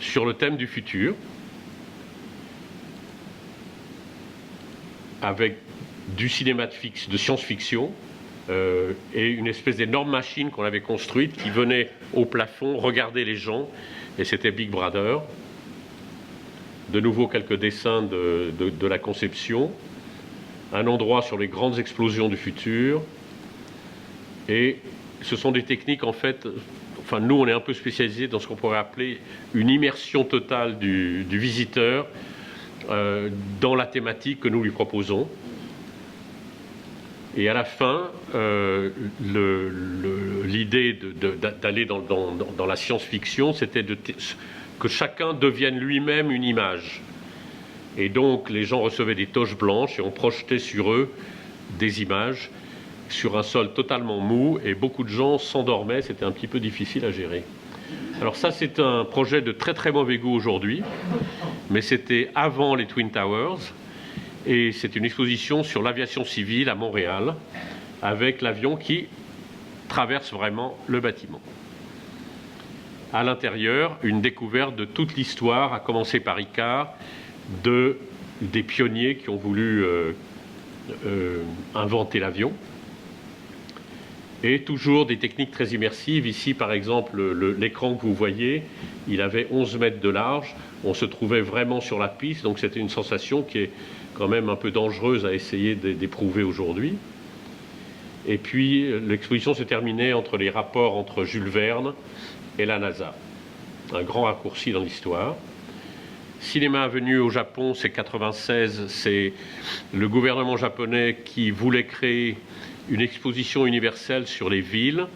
B: sur le thème du futur, avec du cinéma de science-fiction et une espèce d'énorme machine qu'on avait construite qui venait au plafond regarder les gens, et c'était Big Brother. De nouveau, quelques dessins de la conception. Un endroit sur les grandes explosions du futur. Et ce sont des techniques, en fait, enfin nous on est un peu spécialisés dans ce qu'on pourrait appeler une immersion totale du visiteur dans la thématique que nous lui proposons. Et à la fin, l'idée d'aller dans la science-fiction, c'était que chacun devienne lui-même une image. Et donc, les gens recevaient des toches blanches et on projetait sur eux des images sur un sol totalement mou et beaucoup de gens s'endormaient. C'était un petit peu difficile à gérer. Alors ça, c'est un projet de très très mauvais goût aujourd'hui, mais c'était avant les Twin Towers et c'est une exposition sur l'aviation civile à Montréal avec l'avion qui traverse vraiment le bâtiment. À l'intérieur, une découverte de toute l'histoire, à commencer par Icare, des pionniers qui ont voulu inventer l'avion. Et toujours des techniques très immersives. Ici, par exemple, l'écran que vous voyez, il avait 11 mètres de large. On se trouvait vraiment sur la piste, donc c'était une sensation qui est quand même un peu dangereuse à essayer d'éprouver aujourd'hui. Et puis, l'exposition se terminait entre les rapports entre Jules Verne et la NASA. Un grand raccourci dans l'histoire. Cinéma Avenue au Japon, c'est 96, c'est le gouvernement japonais qui voulait créer une exposition universelle sur les villes.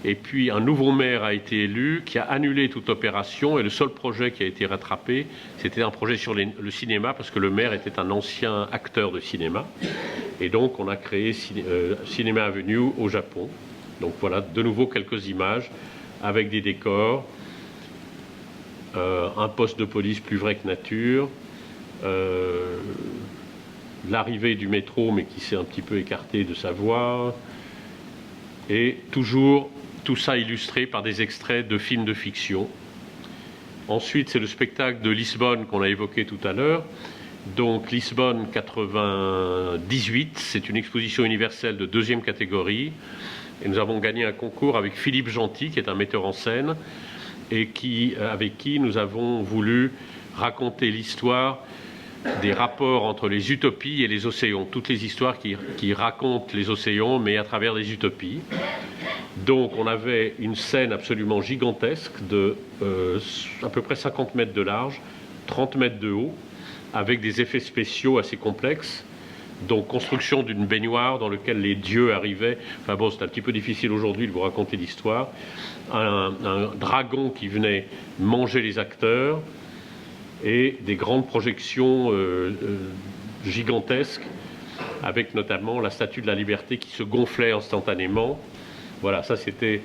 B: Et puis un nouveau maire a été élu qui a annulé toute opération et le seul projet qui a été rattrapé, c'était un projet sur le cinéma parce que le maire était un ancien acteur de cinéma. Et donc on a créé Cinéma Avenue au Japon. Donc voilà, de nouveau quelques images avec des décors, un poste de police plus vrai que nature, l'arrivée du métro mais qui s'est un petit peu écarté de sa voie, et toujours tout ça illustré par des extraits de films de fiction. Ensuite, c'est le spectacle de Lisbonne qu'on a évoqué tout à l'heure. Donc Lisbonne 98, c'est une exposition universelle de 2e catégorie. Et nous avons gagné un concours avec Philippe Gentil, qui est un metteur en scène, et avec qui nous avons voulu raconter l'histoire des rapports entre les utopies et les océans. Toutes les histoires qui racontent les océans, mais à travers les utopies. Donc on avait une scène absolument gigantesque de à peu près 50 mètres de large, 30 mètres de haut, avec des effets spéciaux assez complexes. Donc construction d'une baignoire dans laquelle les dieux arrivaient. Enfin bon, c'est un petit peu difficile aujourd'hui de vous raconter l'histoire. Un dragon qui venait manger les acteurs et des grandes projections gigantesques avec notamment la Statue de la Liberté qui se gonflait instantanément. Voilà, ça c'était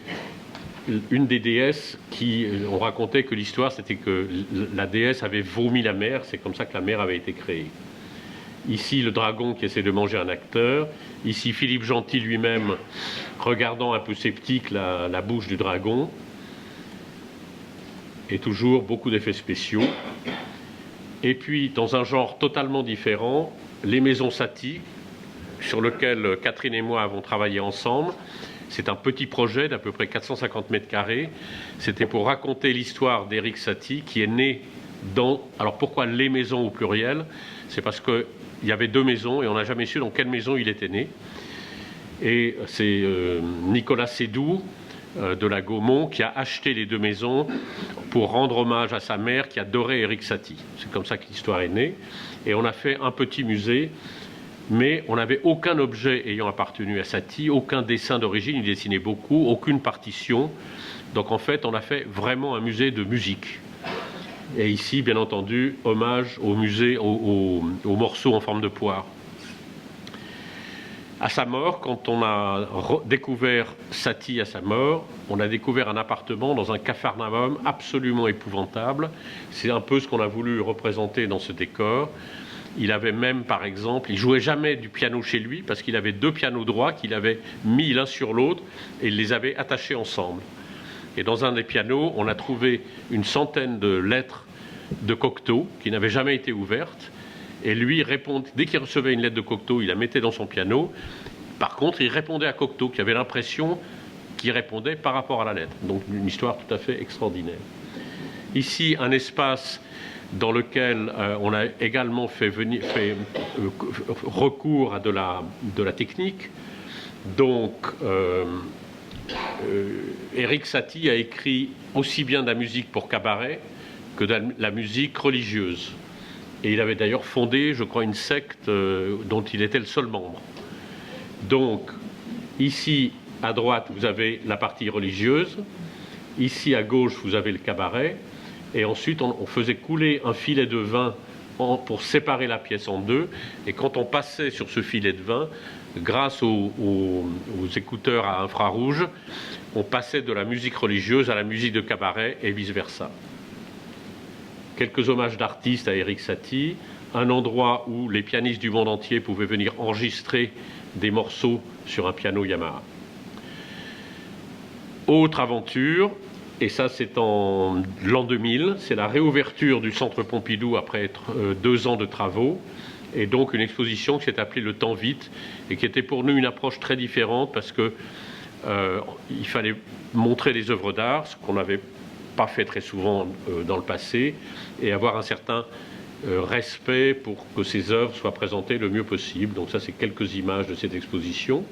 B: une des déesses qui, on racontait que l'histoire c'était que la déesse avait vomi la mer, c'est comme ça que la mer avait été créée. Ici, le dragon qui essaie de manger un acteur. Ici, Philippe Gentil lui-même, regardant un peu sceptique la bouche du dragon. Et toujours beaucoup d'effets spéciaux. Et puis, dans un genre totalement différent, les maisons Satie, sur lequel Catherine et moi avons travaillé ensemble. C'est un petit projet d'à peu près 450 mètres carrés. C'était pour raconter l'histoire d'Éric Satie, qui est né dans... Alors, pourquoi les maisons au pluriel ? C'est parce qu'il y avait 2 maisons et on n'a jamais su dans quelle maison il était né. Et c'est Nicolas Sédou de la Gaumont qui a acheté les 2 maisons pour rendre hommage à sa mère qui adorait Éric Satie. C'est comme ça que l'histoire est née. Et on a fait un petit musée, mais on n'avait aucun objet ayant appartenu à Satie, aucun dessin d'origine, il dessinait beaucoup, aucune partition. Donc en fait, on a fait vraiment un musée de musique. Et ici, bien entendu, hommage au musée, aux morceaux en forme de poire. À sa mort, quand on a découvert Satie à sa mort, on a découvert un appartement dans un capharnaüm absolument épouvantable. C'est un peu ce qu'on a voulu représenter dans ce décor. Il avait même, par exemple, il jouait jamais du piano chez lui parce qu'il avait 2 pianos droits qu'il avait mis l'un sur l'autre et il les avait attachés ensemble. Et dans un des pianos, on a trouvé une centaine de lettres de Cocteau qui n'avaient jamais été ouvertes. Et lui, dès qu'il recevait une lettre de Cocteau, il la mettait dans son piano. Par contre, il répondait à Cocteau, qui avait l'impression qu'il répondait par rapport à la lettre. Donc une histoire tout à fait extraordinaire. Ici, un espace dans lequel on a également fait recours à de la technique. Donc, Éric Satie a écrit aussi bien de la musique pour cabaret que de la musique religieuse. Et il avait d'ailleurs fondé, je crois, une secte dont il était le seul membre. Donc, ici, à droite, vous avez la partie religieuse. Ici, à gauche, vous avez le cabaret. Et ensuite, on faisait couler un filet de vin pour séparer la pièce en 2. Et quand on passait sur ce filet de vin, grâce aux écouteurs à infrarouge, on passait de la musique religieuse à la musique de cabaret et vice-versa. Quelques hommages d'artistes à Éric Satie, un endroit où les pianistes du monde entier pouvaient venir enregistrer des morceaux sur un piano Yamaha. Autre aventure, et ça c'est en l'an 2000, c'est la réouverture du Centre Pompidou après 2 ans de travaux, et donc une exposition qui s'est appelée Le Temps Vite, et qui était pour nous une approche très différente parce que il fallait montrer des œuvres d'art, ce qu'on n'avait pas fait très souvent dans le passé, et avoir un certain respect pour que ces œuvres soient présentées le mieux possible. Donc ça, c'est quelques images de cette exposition.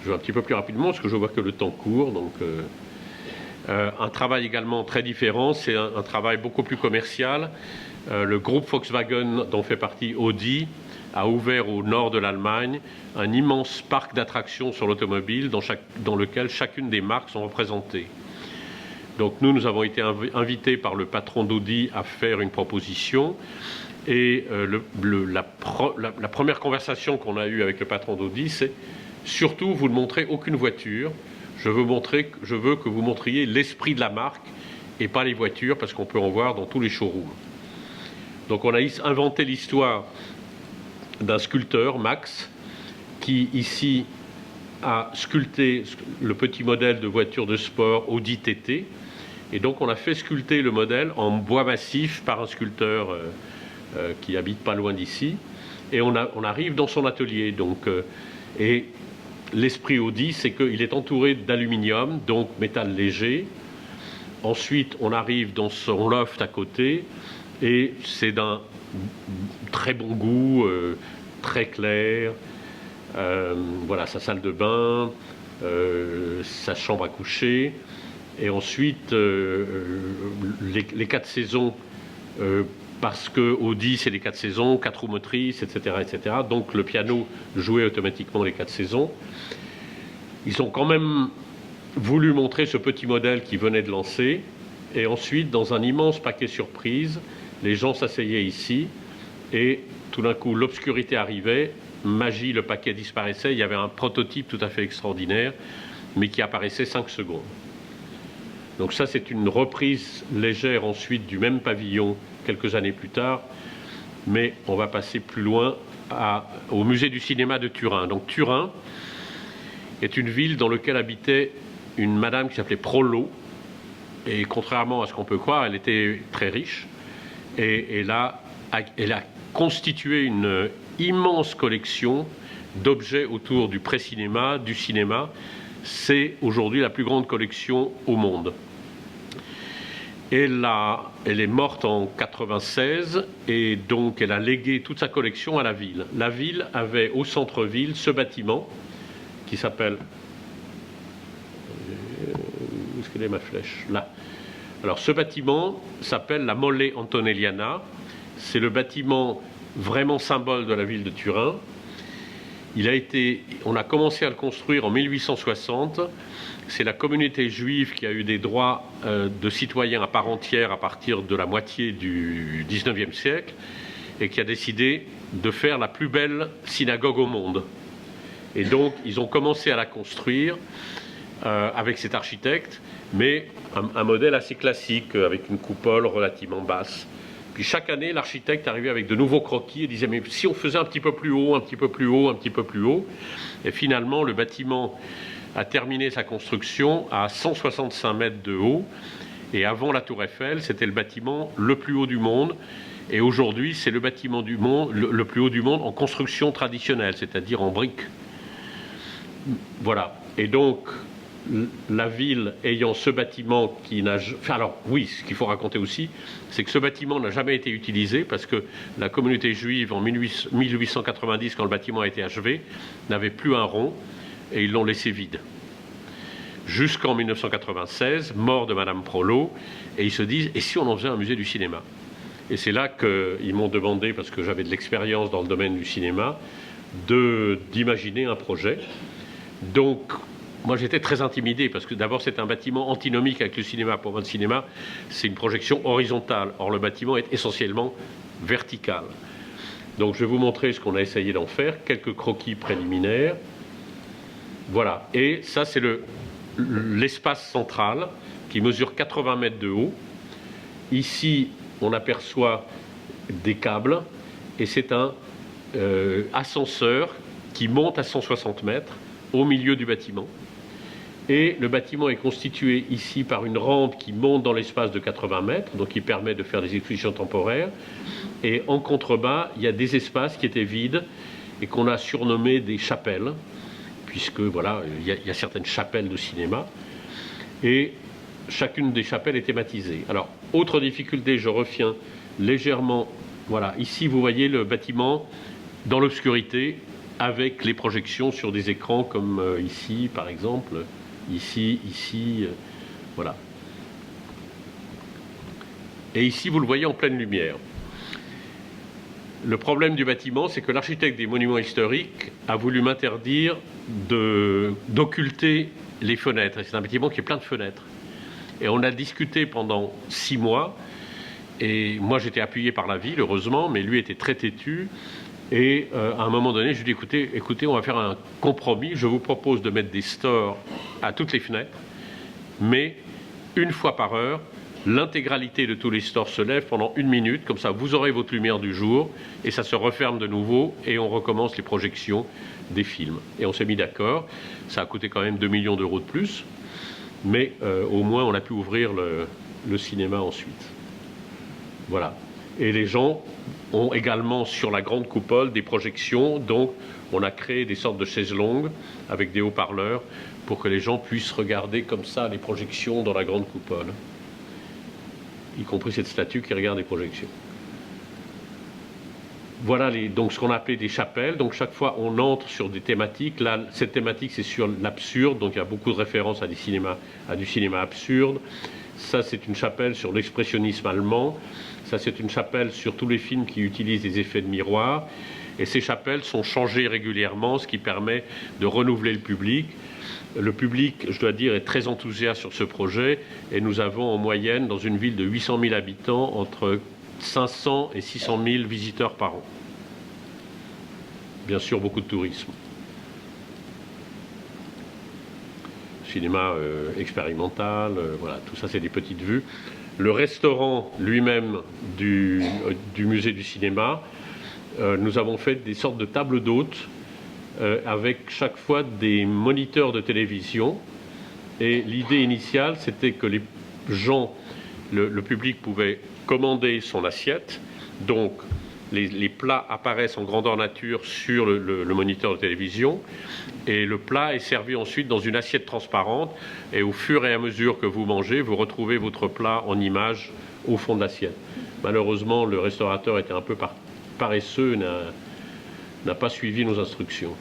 B: Je vais un petit peu plus rapidement parce que je vois que le temps court. Donc, un travail également très différent, c'est un travail beaucoup plus commercial. Le groupe Volkswagen, dont fait partie Audi, a ouvert au nord de l'Allemagne un immense parc d'attractions sur l'automobile dans lequel chacune des marques sont représentées. Donc nous avons été invités par le patron d'Audi à faire une proposition. Et la première conversation qu'on a eue avec le patron d'Audi, c'est surtout, vous ne montrez aucune voiture. Je veux que vous montriez l'esprit de la marque et pas les voitures, parce qu'on peut en voir dans tous les showrooms. Donc on a inventé l'histoire d'un sculpteur, Max, qui ici a sculpté le petit modèle de voiture de sport Audi TT. Et donc on a fait sculpter le modèle en bois massif par un sculpteur qui habite pas loin d'ici. Et on arrive dans son atelier. Donc, et l'esprit Audi, c'est qu'il est entouré d'aluminium, donc métal léger. Ensuite, on arrive dans son loft à côté, et c'est d'un très bon goût, très clair. Voilà, sa salle de bain, sa chambre à coucher. Et ensuite, les 4 saisons, parce que Audi, c'est les 4 saisons, 4 roues motrices, etc., etc. Donc le piano jouait automatiquement les 4 saisons. Ils ont quand même voulu montrer ce petit modèle qui venait de lancer. Et ensuite, dans un immense paquet surprise, les gens s'asseyaient ici. Et tout d'un coup, l'obscurité arrivait. Magie, le paquet disparaissait. Il y avait un prototype tout à fait extraordinaire, mais qui apparaissait 5 secondes. Donc ça, c'est une reprise légère ensuite du même pavillon quelques années plus tard, mais on va passer plus loin au musée du cinéma de Turin. Donc Turin est une ville dans laquelle habitait une madame qui s'appelait Prolo, et contrairement à ce qu'on peut croire, elle était très riche, et là, elle a constitué une immense collection d'objets autour du pré-cinéma, du cinéma. C'est aujourd'hui la plus grande collection au monde. Elle est morte en 96 et donc elle a légué toute sa collection à la ville. La ville avait au centre-ville ce bâtiment qui s'appelle... Où est-ce qu'elle est ma flèche? Là. Alors ce bâtiment s'appelle la Mole Antonelliana. C'est le bâtiment vraiment symbole de la ville de Turin. On a commencé à le construire en 1860. C'est la communauté juive qui a eu des droits de citoyens à part entière à partir de la moitié du 19e siècle et qui a décidé de faire la plus belle synagogue au monde. Et donc, ils ont commencé à la construire avec cet architecte, mais un modèle assez classique, avec une coupole relativement basse. Puis chaque année, l'architecte arrivait avec de nouveaux croquis et disait « mais si on faisait un petit peu plus haut, un petit peu plus haut, un petit peu plus haut ». Et finalement, le bâtiment a terminé sa construction à 165 mètres de haut. Et avant la Tour Eiffel, c'était le bâtiment le plus haut du monde. Et aujourd'hui, c'est le bâtiment du monde, le plus haut du monde en construction traditionnelle, c'est-à-dire en briques. Voilà. Et donc, la ville ayant ce bâtiment qui n'a... Enfin, alors, oui, ce qu'il faut raconter aussi, c'est que ce bâtiment n'a jamais été utilisé parce que la communauté juive, en 1890, quand le bâtiment a été achevé, n'avait plus un rond et ils l'ont laissé vide. Jusqu'en 1996, mort de Madame Prolo, et ils se disent, et si on en faisait un musée du cinéma? Et c'est là qu'ils m'ont demandé, parce que j'avais de l'expérience dans le domaine du cinéma, d'imaginer un projet. Donc, moi j'étais très intimidé, parce que d'abord c'est un bâtiment antinomique avec le cinéma. Pour moi, le cinéma, c'est une projection horizontale. Or, le bâtiment est essentiellement vertical. Donc, je vais vous montrer ce qu'on a essayé d'en faire, quelques croquis préliminaires. Voilà, et ça c'est l'espace central qui mesure 80 mètres de haut. Ici, on aperçoit des câbles et c'est un ascenseur qui monte à 160 mètres au milieu du bâtiment. Et le bâtiment est constitué ici par une rampe qui monte dans l'espace de 80 mètres, donc qui permet de faire des expositions temporaires. Et en contrebas, il y a des espaces qui étaient vides et qu'on a surnommé des chapelles, puisque voilà, il y a certaines chapelles de cinéma, et chacune des chapelles est thématisée. Alors, autre difficulté, je reviens légèrement, voilà, ici vous voyez le bâtiment dans l'obscurité, avec les projections sur des écrans comme ici, par exemple, ici, voilà. Et ici, vous le voyez en pleine lumière. Le problème du bâtiment, c'est que l'architecte des monuments historiques a voulu m'interdire d'occulter les fenêtres. C'est un bâtiment qui est plein de fenêtres. Et on a discuté pendant 6 mois, et moi j'étais appuyé par la ville, heureusement, mais lui était très têtu. Et à un moment donné, je lui ai dit, écoutez, on va faire un compromis. Je vous propose de mettre des stores à toutes les fenêtres, mais 1 fois par heure, l'intégralité de tous les stores se lève pendant 1 minute. Comme ça, vous aurez votre lumière du jour, et ça se referme de nouveau, et on recommence les projections des films. Et on s'est mis d'accord. Ça a coûté quand même 2 millions d'euros de plus, mais au moins on a pu ouvrir le cinéma ensuite. Voilà. Et les gens ont également sur la grande coupole des projections, donc on a créé des sortes de chaises longues avec des haut-parleurs pour que les gens puissent regarder comme ça les projections dans la grande coupole, y compris cette statue qui regarde les projections. Voilà donc ce qu'on appelait des chapelles. Donc chaque fois on entre sur des thématiques. Là, cette thématique c'est sur l'absurde, donc il y a beaucoup de références à du cinéma absurde. Ça c'est une chapelle sur l'expressionnisme allemand. Ça, c'est une chapelle sur tous les films qui utilisent des effets de miroir. Et ces chapelles sont changées régulièrement, ce qui permet de renouveler le public. Le public, je dois dire, est très enthousiaste sur ce projet. Et nous avons en moyenne, dans une ville de 800 000 habitants, entre 500 et 600 000 visiteurs par an. Bien sûr, beaucoup de tourisme. Cinéma expérimental, voilà, tout ça, c'est des petites vues. Le restaurant lui-même du musée du cinéma, nous avons fait des sortes de tables d'hôtes avec chaque fois des moniteurs de télévision. Et l'idée initiale, c'était que les gens, le public pouvait commander son assiette. Donc, les plats apparaissent en grandeur nature sur le moniteur de télévision. Et le plat est servi ensuite dans une assiette transparente. Et au fur et à mesure que vous mangez, vous retrouvez votre plat en image au fond de l'assiette. Malheureusement, le restaurateur était un peu paresseux, n'a pas suivi nos instructions.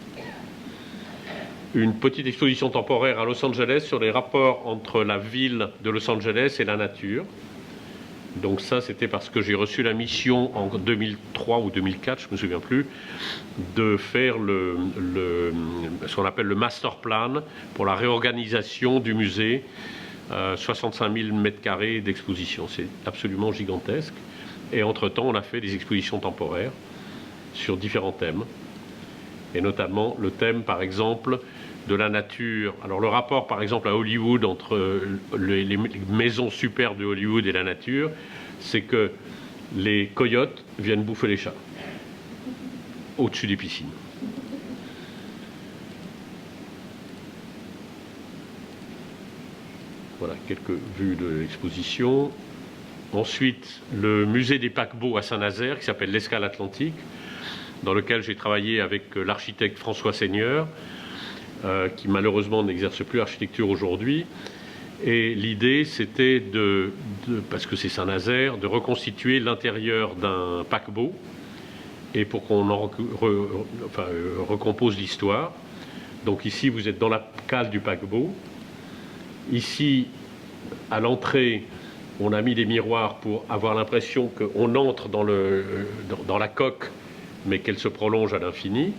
B: Une petite exposition temporaire à Los Angeles sur les rapports entre la ville de Los Angeles et la nature. Donc ça, c'était parce que j'ai reçu la mission en 2003 ou 2004, je ne me souviens plus, de faire ce qu'on appelle le master plan pour la réorganisation du musée. 65 000 m² d'exposition, c'est absolument gigantesque. Et entre-temps, on a fait des expositions temporaires sur différents thèmes. Et notamment le thème, par exemple, de la nature. Alors le rapport, par exemple, à Hollywood, entre les maisons superbes de Hollywood et la nature, c'est que les coyotes viennent bouffer les chats au-dessus des piscines. Voilà, quelques vues de l'exposition. Ensuite, le musée des paquebots à Saint-Nazaire, qui s'appelle l'Escale Atlantique, dans lequel j'ai travaillé avec l'architecte François Seigneur, qui malheureusement n'exerce plus l'architecture aujourd'hui. Et l'idée, c'était parce que c'est Saint-Nazaire, de reconstituer l'intérieur d'un paquebot, et pour qu'on recompose l'histoire. Donc ici, vous êtes dans la cale du paquebot. Ici, à l'entrée, on a mis des miroirs pour avoir l'impression qu'on entre dans la coque, mais qu'elle se prolonge à l'infini.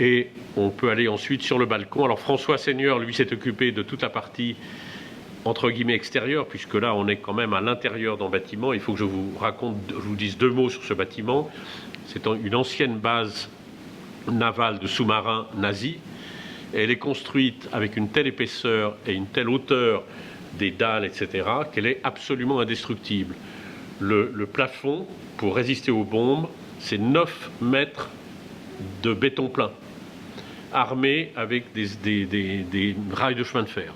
B: Et on peut aller ensuite sur le balcon. Alors François Seigneur, lui, s'est occupé de toute la partie, entre guillemets, extérieure, puisque là, on est quand même à l'intérieur d'un bâtiment. Il faut que je vous dise 2 mots sur ce bâtiment. C'est une ancienne base navale de sous-marins nazis. Et elle est construite avec une telle épaisseur et une telle hauteur des dalles, etc., qu'elle est absolument indestructible. Le plafond, pour résister aux bombes, c'est 9 mètres de béton plein, armé avec des rails de chemin de fer.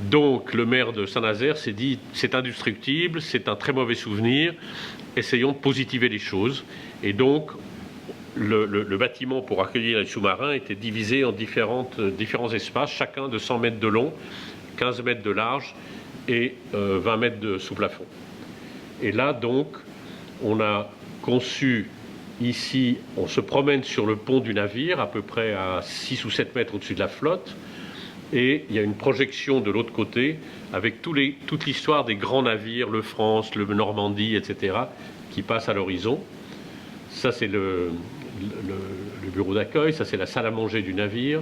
B: Donc le maire de Saint-Nazaire s'est dit, c'est indestructible, c'est un très mauvais souvenir, essayons de positiver les choses. Et donc le bâtiment pour accueillir les sous-marins était divisé en différents espaces, chacun de 100 mètres de long, 15 mètres de large et 20 mètres de sous-plafond. Et là, donc, on a conçu ici, on se promène sur le pont du navire, à peu près à 6 ou 7 mètres au-dessus de la flotte, et il y a une projection de l'autre côté avec toute l'histoire des grands navires, le France, le Normandie, etc., qui passent à l'horizon. Ça, c'est le bureau d'accueil, ça, c'est la salle à manger du navire,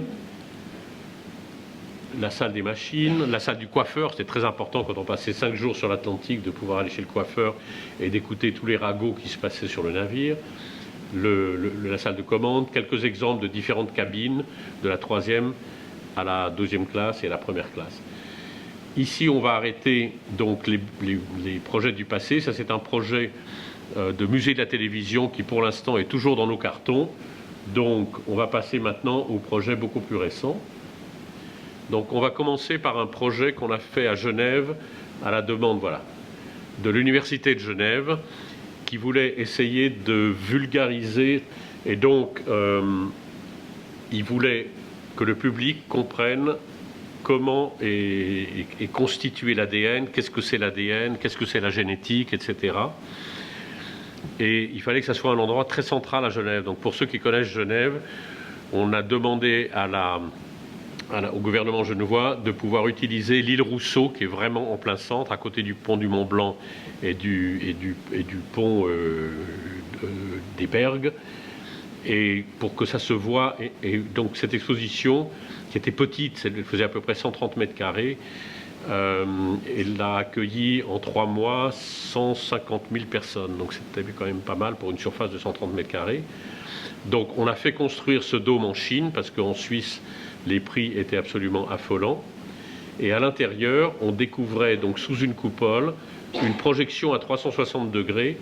B: la salle des machines, la salle du coiffeur. C'était très important quand on passait 5 jours sur l'Atlantique de pouvoir aller chez le coiffeur et d'écouter tous les ragots qui se passaient sur le navire. La salle de commande, quelques exemples de différentes cabines, de la 3e à la 2e classe et à la 1re classe. Ici, on va arrêter donc les projets du passé. Ça, c'est un projet de musée de la télévision qui, pour l'instant, est toujours dans nos cartons. Donc, on va passer maintenant au projet beaucoup plus récent. Donc, on va commencer par un projet qu'on a fait à Genève, à la demande, voilà, de l'Université de Genève, qui voulait essayer de vulgariser, et donc, il voulait que le public comprenne comment est constitué l'ADN, qu'est-ce que c'est l'ADN, qu'est-ce que c'est la génétique, etc. Et il fallait que ça soit un endroit très central à Genève. Donc pour ceux qui connaissent Genève, on a demandé au gouvernement genevois de pouvoir utiliser l'île Rousseau, qui est vraiment en plein centre, à côté du pont du Mont Blanc et du pont des Bergues, et pour que ça se voit. Et donc cette exposition, qui était petite, elle faisait à peu près 130 mètres carrés, elle a accueilli en 3 mois 150 000 personnes. Donc c'était quand même pas mal pour une surface de 130 mètres carrés. Donc on a fait construire ce dôme en Chine, parce qu'en Suisse, les prix étaient absolument affolants. Et à l'intérieur, on découvrait donc sous une coupole une projection à 360 degrés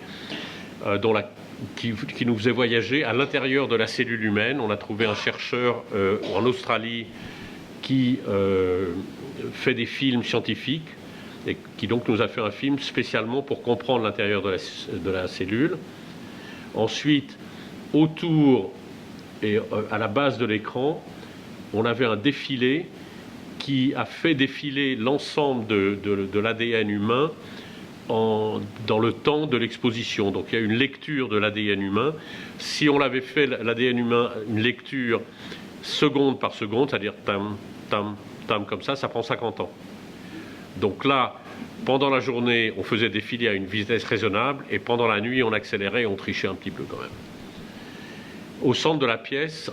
B: qui nous faisait voyager à l'intérieur de la cellule humaine. On a trouvé un chercheur en Australie qui fait des films scientifiques et qui donc nous a fait un film spécialement pour comprendre l'intérieur de la cellule. Ensuite, autour et à la base de l'écran, on avait un défilé qui a fait défiler l'ensemble de l'ADN humain dans le temps de l'exposition. Donc il y a une lecture de l'ADN humain. Si on l'avait fait, l'ADN humain, une lecture seconde par seconde, c'est-à-dire tam, tam, tam, comme ça prend 50 ans. Donc là, pendant la journée, on faisait défiler à une vitesse raisonnable, et pendant la nuit, on accélérait et on trichait un petit peu quand même. Au centre de la pièce,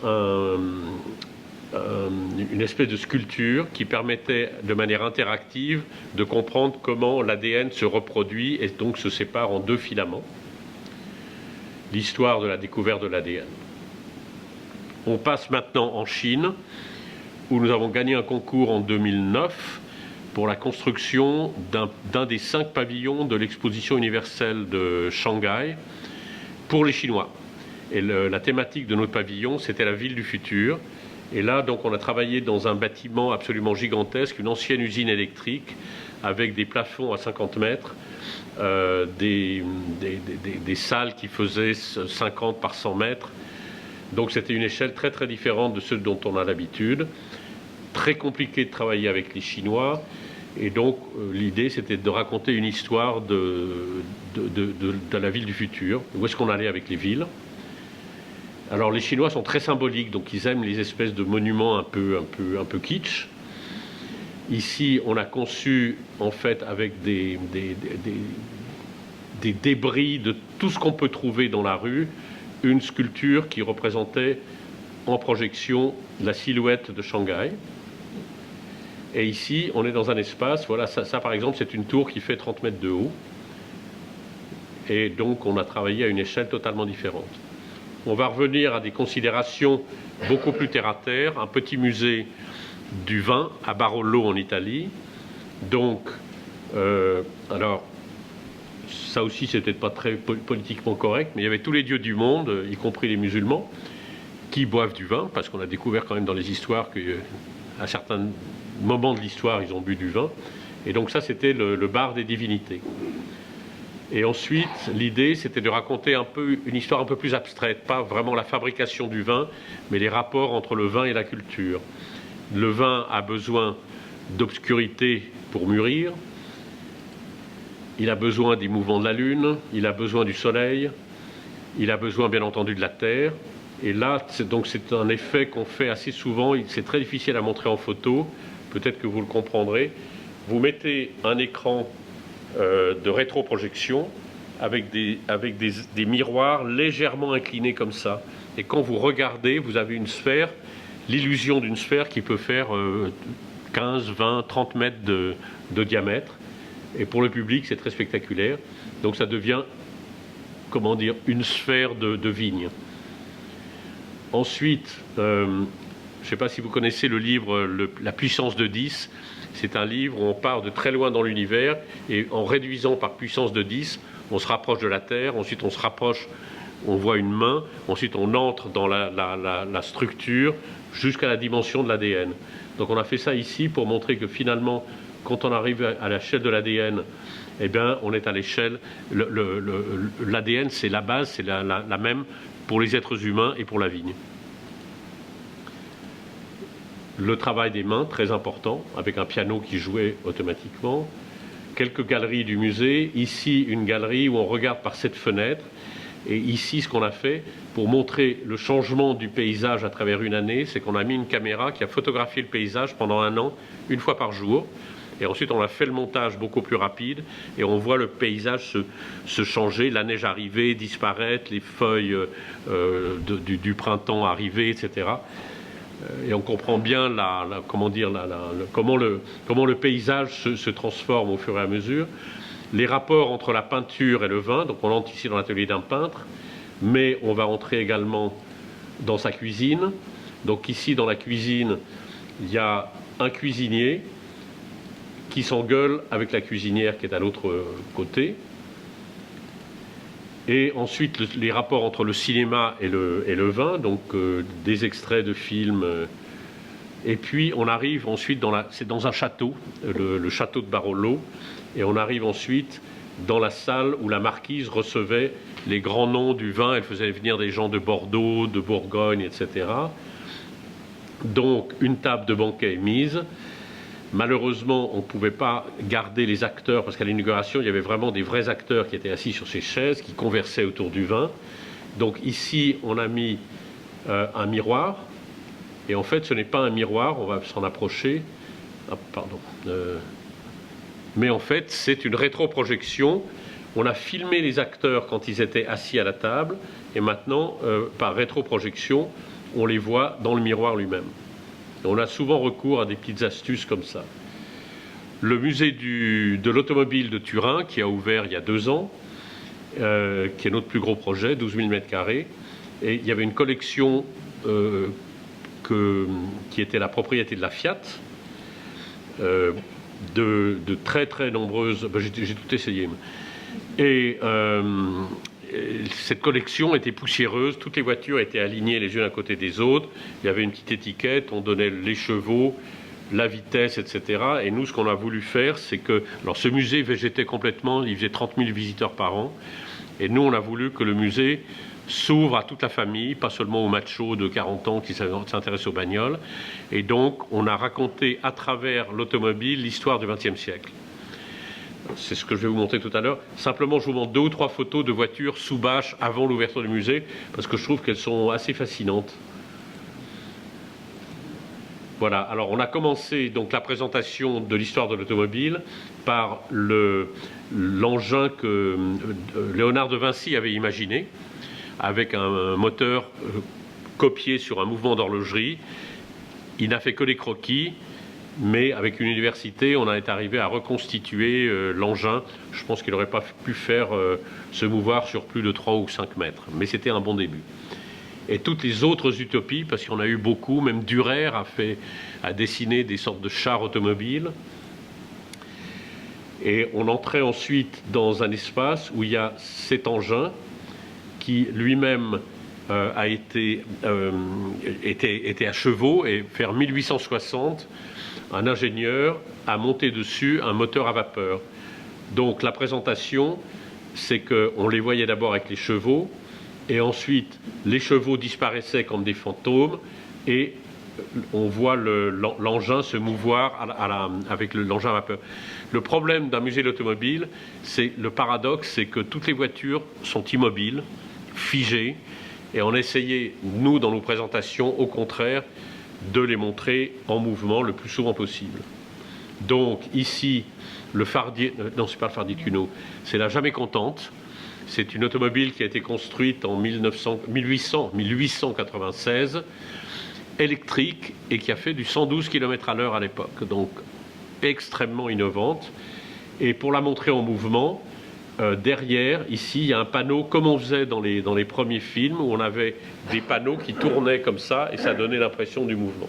B: une espèce de sculpture qui permettait de manière interactive de comprendre comment l'ADN se reproduit et donc se sépare en 2 filaments. L'histoire de la découverte de l'ADN. On passe maintenant en Chine, où nous avons gagné un concours en 2009 pour la construction d'un des 5 pavillons de l'exposition universelle de Shanghai pour les Chinois. Et la thématique de notre pavillon, c'était la ville du futur. Et là, donc, on a travaillé dans un bâtiment absolument gigantesque, une ancienne usine électrique, avec des plafonds à 50 mètres, des salles qui faisaient 50 par 100 mètres. Donc c'était une échelle très très différente de ceux dont on a l'habitude. Très compliqué de travailler avec les Chinois. Et donc l'idée, c'était de raconter une histoire de la ville du futur. Où est-ce qu'on allait avec les villes? Alors les Chinois sont très symboliques, donc ils aiment les espèces de monuments un peu kitsch. Ici, on a conçu, en fait, avec des débris de tout ce qu'on peut trouver dans la rue, une sculpture qui représentait en projection la silhouette de Shanghai. Et ici, on est dans un espace, voilà, ça par exemple, c'est une tour qui fait 30 mètres de haut. Et donc, on a travaillé à une échelle totalement différente. On va revenir à des considérations beaucoup plus terre-à-terre, un petit musée du vin à Barolo en Italie. Donc, alors, ça aussi, c'était pas très politiquement correct, mais il y avait tous les dieux du monde, y compris les musulmans, qui boivent du vin, parce qu'on a découvert quand même dans les histoires qu'à certains moments de l'histoire, ils ont bu du vin. Et donc ça, c'était le bar des divinités. Et ensuite, l'idée, c'était de raconter une histoire un peu plus abstraite, pas vraiment la fabrication du vin, mais les rapports entre le vin et la culture. Le vin a besoin d'obscurité pour mûrir, il a besoin des mouvements de la lune, il a besoin du soleil, il a besoin bien entendu de la terre. Et là, c'est un effet qu'on fait assez souvent, c'est très difficile à montrer en photo, peut-être que vous le comprendrez. Vous mettez un écran de rétroprojection avec des miroirs légèrement inclinés comme ça. Et quand vous regardez, vous avez une sphère, l'illusion d'une sphère qui peut faire 15, 20, 30 mètres de diamètre. Et pour le public, c'est très spectaculaire. Donc ça devient, comment dire, une sphère de vigne. Ensuite, je ne sais pas si vous connaissez le livre La puissance de 10. C'est un livre où on part de très loin dans l'univers et en réduisant par puissance de 10, on se rapproche de la Terre, ensuite on se rapproche, on voit une main, ensuite on entre dans la structure jusqu'à la dimension de l'ADN. Donc on a fait ça ici pour montrer que finalement, quand on arrive à l'échelle de l'ADN, eh bien, on est à l'échelle... L'ADN, c'est la base, c'est la même pour les êtres humains et pour la vigne. Le travail des mains, très important, avec un piano qui jouait automatiquement. Quelques galeries du musée. Ici, une galerie où on regarde par cette fenêtre. Et ici, ce qu'on a fait, pour montrer le changement du paysage à travers une année, c'est qu'on a mis une caméra qui a photographié le paysage pendant un an, une fois par jour. Et ensuite, on a fait le montage beaucoup plus rapide et on voit le paysage se changer, la neige arriver, disparaître, les feuilles du printemps arriver, etc. Et on comprend bien comment le paysage se transforme au fur et à mesure. Les rapports entre la peinture et le vin, donc on entre ici dans l'atelier d'un peintre, mais on va entrer également dans sa cuisine. Donc ici, dans la cuisine, il y a un cuisinier qui s'engueule avec la cuisinière qui est à l'autre côté. Et ensuite, les rapports entre le cinéma et le vin, donc des extraits de films. Et puis, on arrive ensuite c'est dans un château, le château de Barolo. Et on arrive ensuite dans la salle où la marquise recevait les grands noms du vin. Elle faisait venir des gens de Bordeaux, de Bourgogne, etc. Donc, une table de banquet est mise. Malheureusement, on ne pouvait pas garder les acteurs, parce qu'à l'inauguration, il y avait vraiment des vrais acteurs qui étaient assis sur ces chaises, qui conversaient autour du vin. Donc ici, on a mis un miroir. Et en fait, ce n'est pas un miroir, on va s'en approcher. Ah, pardon. Mais en fait, c'est une rétroprojection. On a filmé les acteurs quand ils étaient assis à la table. Et maintenant, par rétroprojection, on les voit dans le miroir lui-même. On a souvent recours à des petites astuces comme ça. Le musée de l'automobile de Turin, qui a ouvert il y a 2 ans, qui est notre plus gros projet, 12 000 m². Et il y avait une collection qui était la propriété de la Fiat, de très très nombreuses... j'ai tout essayé. Et cette collection était poussiéreuse, toutes les voitures étaient alignées les unes à côté des autres, il y avait une petite étiquette, on donnait les chevaux, la vitesse, etc. Et nous, ce qu'on a voulu faire, c'est que... Alors ce musée végétait complètement, il faisait 30 000 visiteurs par an, et nous, on a voulu que le musée s'ouvre à toute la famille, pas seulement aux machos de 40 ans qui s'intéressent aux bagnoles. Et donc, on a raconté à travers l'automobile l'histoire du XXe siècle. C'est ce que je vais vous montrer tout à l'heure. Simplement, je vous montre 2 ou 3 photos de voitures sous bâche avant l'ouverture du musée, parce que je trouve qu'elles sont assez fascinantes. Voilà, alors on a commencé donc la présentation de l'histoire de l'automobile par l'engin que Léonard de Vinci avait imaginé, avec un moteur copié sur un mouvement d'horlogerie. Il n'a fait que les croquis, mais avec une université, on est arrivé à reconstituer l'engin. Je pense qu'il n'aurait pas pu faire se mouvoir sur plus de 3 ou 5 mètres, mais c'était un bon début. Et toutes les autres utopies, parce qu'il y en a eu beaucoup, même Dürer a dessiné des sortes de chars automobiles. Et on entrait ensuite dans un espace où il y a cet engin qui lui-même était à chevaux, et vers 1860, un ingénieur a monté dessus un moteur à vapeur. Donc la présentation, c'est qu'on les voyait d'abord avec les chevaux, et ensuite les chevaux disparaissaient comme des fantômes, et on voit l'engin se mouvoir avec l'engin à vapeur. Le problème d'un musée de l'automobile, le paradoxe, c'est que toutes les voitures sont immobiles, figées, et on essayait, nous, dans nos présentations, au contraire, de les montrer en mouvement le plus souvent possible. Donc ici, le Fardier, non, c'est pas le Fardier de Cuno, c'est la Jamais Contente. C'est une automobile qui a été construite en 1896, électrique, et qui a fait du 112 km/h à l'époque, donc extrêmement innovante. Et pour la montrer en mouvement, derrière, ici, il y a un panneau, comme on faisait dans les premiers films, où on avait des panneaux qui tournaient comme ça, et ça donnait l'impression du mouvement.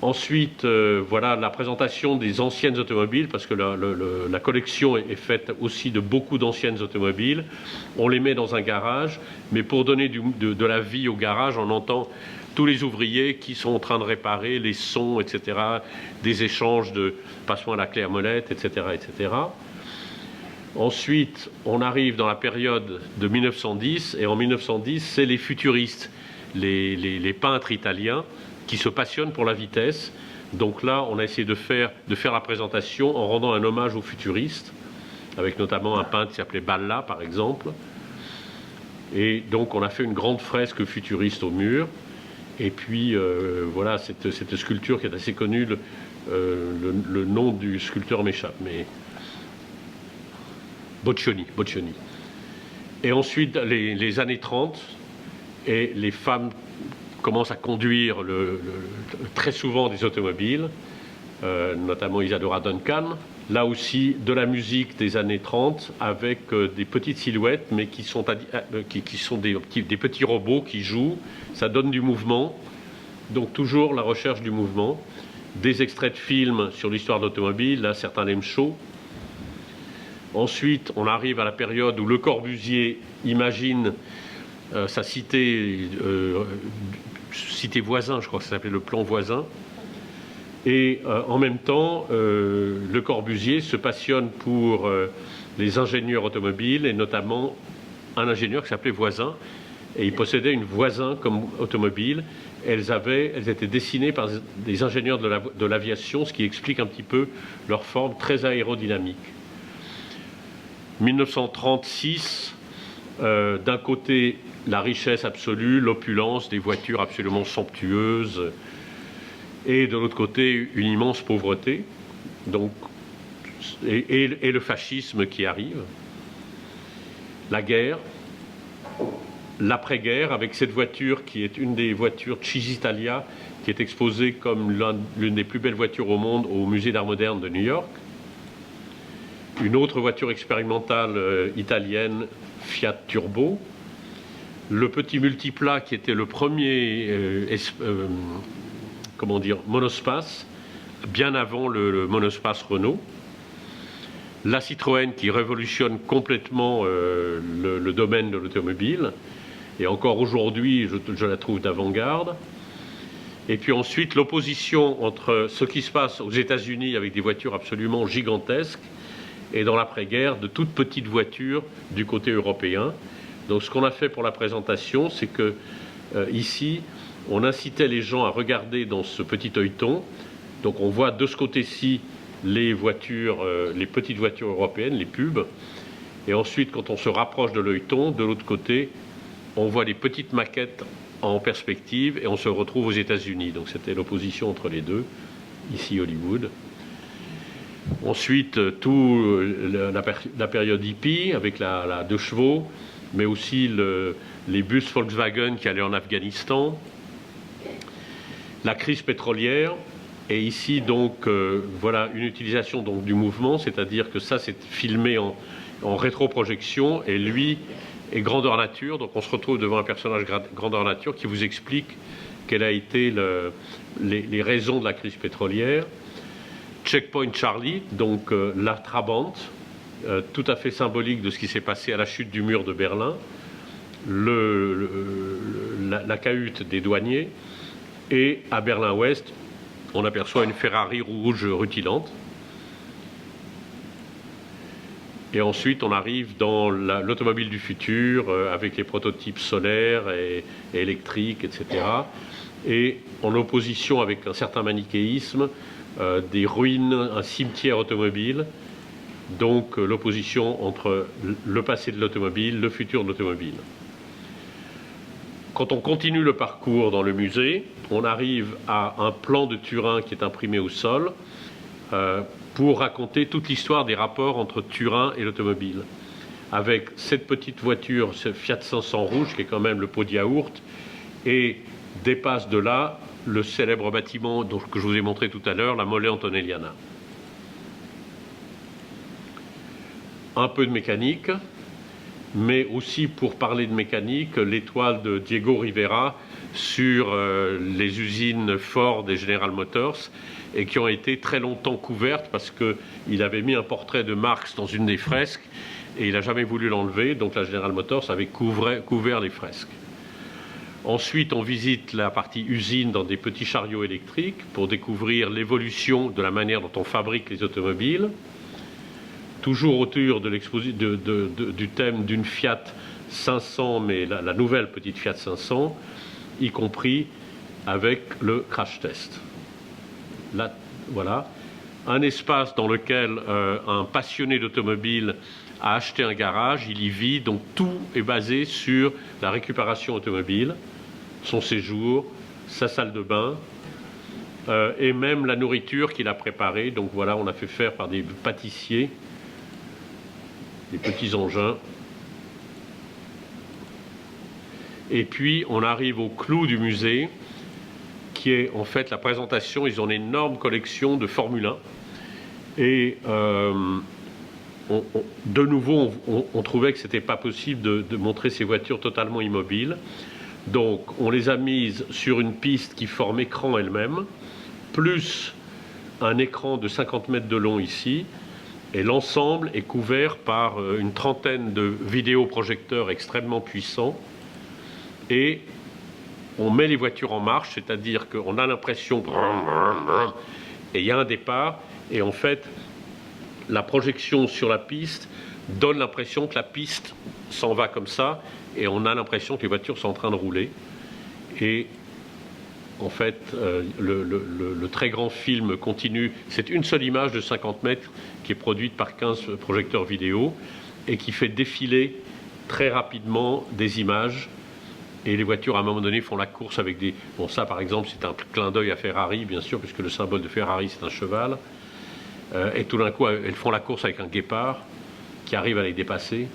B: Ensuite, voilà la présentation des anciennes automobiles, parce que la collection est faite aussi de beaucoup d'anciennes automobiles. On les met dans un garage, mais pour donner de la vie au garage, on entend tous les ouvriers qui sont en train de réparer, les sons, etc., des échanges de passement à la clé à molette, etc., etc. Ensuite, on arrive dans la période de 1910, et en 1910, c'est les futuristes, les peintres italiens, qui se passionnent pour la vitesse. Donc là, on a essayé de faire la présentation en rendant un hommage aux futuristes, avec notamment un peintre qui s'appelait Balla, par exemple. Et donc, on a fait une grande fresque futuriste au mur. Et puis, voilà, cette sculpture qui est assez connue, le nom du sculpteur m'échappe, mais Boccioni. Et ensuite, les années 30, et les femmes commence à conduire très souvent des automobiles, notamment Isadora Duncan. Là aussi, de la musique des années 30 avec des petites silhouettes, mais qui sont des petits robots qui jouent. Ça donne du mouvement, donc toujours la recherche du mouvement. Des extraits de films sur l'histoire de l'automobile, là certains l'aiment chaud. Ensuite, on arrive à la période où Le Corbusier imagine sa cité voisin, je crois que ça s'appelait le plan voisin. Et en même temps, Le Corbusier se passionne pour les ingénieurs automobiles, et notamment un ingénieur qui s'appelait Voisin. Et il possédait une Voisin comme automobile. Elles étaient dessinées par des ingénieurs de l'aviation, ce qui explique un petit peu leur forme très aérodynamique. 1936, d'un côté, la richesse absolue, l'opulence, des voitures absolument somptueuses, et de l'autre côté, une immense pauvreté, donc, et le fascisme qui arrive. La guerre, l'après-guerre, avec cette voiture qui est une des voitures Cisitalia, qui est exposée comme l'une des plus belles voitures au monde au Musée d'Art moderne de New York. Une autre voiture expérimentale italienne, Fiat Turbo. Le petit multiplat qui était le premier monospace, bien avant le monospace Renault. La Citroën qui révolutionne complètement le domaine de l'automobile. Et encore aujourd'hui, je la trouve d'avant-garde. Et puis ensuite, l'opposition entre ce qui se passe aux États-Unis avec des voitures absolument gigantesques et dans l'après-guerre de toutes petites voitures du côté européen. Donc ce qu'on a fait pour la présentation, c'est que ici, on incitait les gens à regarder dans ce petit œilleton. Donc on voit de ce côté-ci les petites voitures européennes, les pubs. Et ensuite, quand on se rapproche de l'œilleton, de l'autre côté, on voit les petites maquettes en perspective et on se retrouve aux États-Unis. Donc c'était l'opposition entre les deux, ici Hollywood. Ensuite, la période hippie avec la 2 chevaux, mais aussi les bus Volkswagen qui allaient en Afghanistan. La crise pétrolière. Et ici, donc, voilà une utilisation donc, du mouvement, c'est-à-dire que ça, c'est filmé en rétroprojection, et lui est grandeur nature. Donc, on se retrouve devant un personnage grandeur nature qui vous explique quelles a été les raisons de la crise pétrolière. Checkpoint Charlie, donc la Trabante, tout à fait symbolique de ce qui s'est passé à la chute du mur de Berlin, la cahute des douaniers, et à Berlin-Ouest, on aperçoit une Ferrari rouge rutilante. Et ensuite, on arrive dans l'automobile du futur, avec les prototypes solaires et électriques, etc. Et en opposition avec un certain manichéisme, des ruines, un cimetière automobile. Donc l'opposition entre le passé de l'automobile, le futur de l'automobile. Quand on continue le parcours dans le musée, on arrive à un plan de Turin qui est imprimé au sol pour raconter toute l'histoire des rapports entre Turin et l'automobile. Avec cette petite voiture, ce Fiat 500 rouge, qui est quand même le pot de yaourt, et dépasse de là le célèbre bâtiment que je vous ai montré tout à l'heure, la Mole Antonelliana. Un peu de mécanique, mais aussi pour parler de mécanique, l'étoile de Diego Rivera sur les usines Ford et General Motors, et qui ont été très longtemps couvertes parce qu'il avait mis un portrait de Marx dans une des fresques et il n'a jamais voulu l'enlever, donc la General Motors avait couvert les fresques. Ensuite, on visite la partie usine dans des petits chariots électriques pour découvrir l'évolution de la manière dont on fabrique les automobiles. Toujours autour du thème d'une Fiat 500, mais la nouvelle petite Fiat 500, y compris avec le crash test. Là, voilà, un espace dans lequel un passionné d'automobile a acheté un garage, il y vit, donc tout est basé sur la récupération automobile, son séjour, sa salle de bain, et même la nourriture qu'il a préparée. Donc voilà, on a fait faire par des pâtissiers des petits engins. Et puis on arrive au clou du musée, qui est en fait la présentation. Ils ont une énorme collection de Formule 1. Et de nouveau, on trouvait que ce n'était pas possible de montrer ces voitures totalement immobiles. Donc on les a mises sur une piste qui forme écran elle-même, plus un écran de 50 mètres de long ici. Et l'ensemble est couvert par une trentaine de vidéoprojecteurs extrêmement puissants. Et on met les voitures en marche, c'est-à-dire qu'on a l'impression... Et il y a un départ, et en fait, la projection sur la piste donne l'impression que la piste s'en va comme ça, et on a l'impression que les voitures sont en train de rouler. Et en fait, le très grand film continue. C'est une seule image de 50 mètres qui est produite par 15 projecteurs vidéo et qui fait défiler très rapidement des images. Et les voitures, à un moment donné, font la course avec des... Bon, ça, par exemple, c'est un clin d'œil à Ferrari, bien sûr, puisque le symbole de Ferrari, c'est un cheval. Et tout d'un coup, elles font la course avec un guépard qui arrive à les dépasser.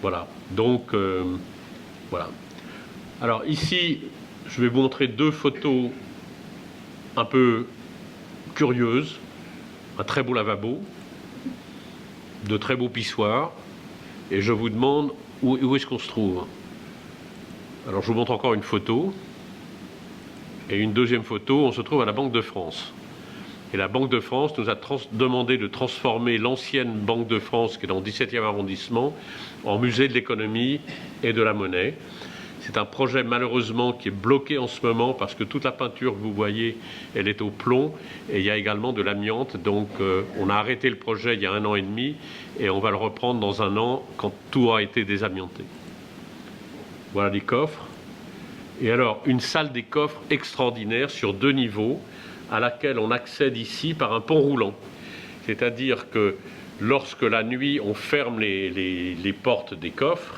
B: Voilà. Donc, voilà. Alors, ici, je vais vous montrer deux photos un peu curieuses. Un très beau lavabo, de très beaux pissoirs. Et je vous demande où est-ce qu'on se trouve. Alors je vous montre encore une photo. Et une deuxième photo, on se trouve à la Banque de France. Et la Banque de France nous a demandé de transformer l'ancienne Banque de France, qui est dans le 17e arrondissement, en musée de l'économie et de la monnaie. C'est un projet malheureusement qui est bloqué en ce moment parce que toute la peinture que vous voyez, elle est au plomb et il y a également de l'amiante. Donc on a arrêté le projet il y a 1 an et demi et on va le reprendre dans 1 an quand tout aura été désamianté. Voilà les coffres. Et alors une salle des coffres extraordinaire sur 2 niveaux à laquelle on accède ici par un pont roulant. C'est-à-dire que lorsque la nuit on ferme les portes des coffres,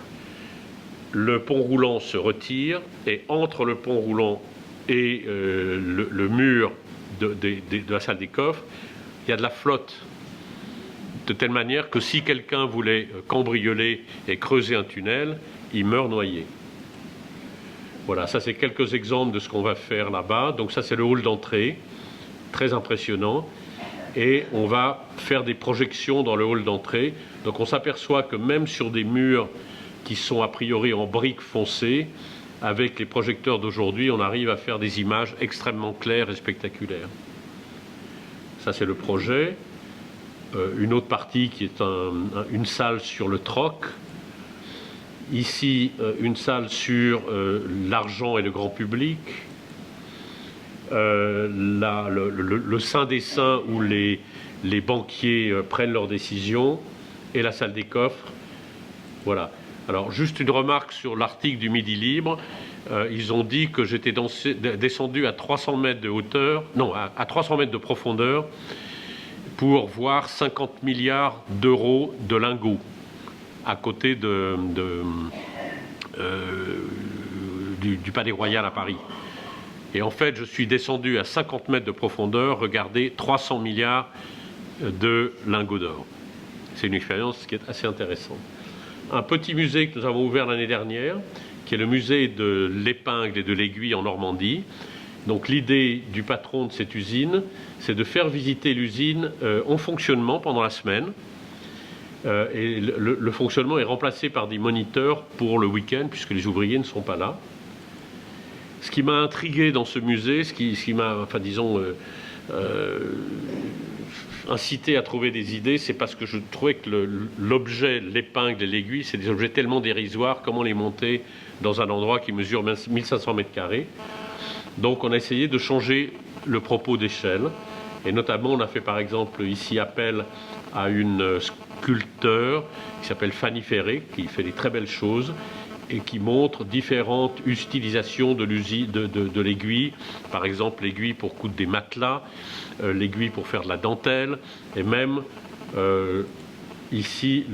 B: le pont roulant se retire et entre le pont roulant et le mur de la salle des coffres, il y a de la flotte. De telle manière que si quelqu'un voulait cambrioler et creuser un tunnel, il meurt noyé. Voilà, ça c'est quelques exemples de ce qu'on va faire là-bas. Donc ça c'est le hall d'entrée, très impressionnant. Et on va faire des projections dans le hall d'entrée. Donc on s'aperçoit que même sur des murs qui sont a priori en briques foncées, avec les projecteurs d'aujourd'hui, on arrive à faire des images extrêmement claires et spectaculaires. Ça, c'est le projet. Une autre partie qui est une salle sur le troc. Ici, une salle sur l'argent et le grand public. Le saint des saints où les banquiers prennent leurs décisions. et la salle des coffres. Voilà. Alors, juste une remarque sur l'article du Midi Libre. Ils ont dit que j'étais descendu à 300 mètres de hauteur, non, à 300 mètres de profondeur, pour voir 50 milliards d'euros de lingots, à côté du Palais Royal à Paris. Et en fait, je suis descendu à 50 mètres de profondeur, regardez, 300 milliards de lingots d'or. C'est une expérience qui est assez intéressante. Un petit musée que nous avons ouvert l'année dernière, qui est le musée de l'épingle et de l'aiguille en Normandie. Donc l'idée du patron de cette usine, c'est de faire visiter l'usine en fonctionnement pendant la semaine. Et le fonctionnement est remplacé par des moniteurs pour le week-end, puisque les ouvriers ne sont pas là. Ce qui m'a intrigué dans ce musée, ce qui m'a, enfin disons, incité à trouver des idées, c'est parce que je trouvais que l'objet, l'épingle et l'aiguille, c'est des objets tellement dérisoires, comment les monter dans un endroit qui mesure 1500 mètres carrés. Donc on a essayé de changer le propos d'échelle, et notamment on a fait par exemple ici appel à une sculpteur qui s'appelle Fanny Ferré, qui fait des très belles choses, et qui montre différentes utilisations de l'aiguille, par exemple l'aiguille pour coudre des matelas, l'aiguille pour faire de la dentelle, et même ici,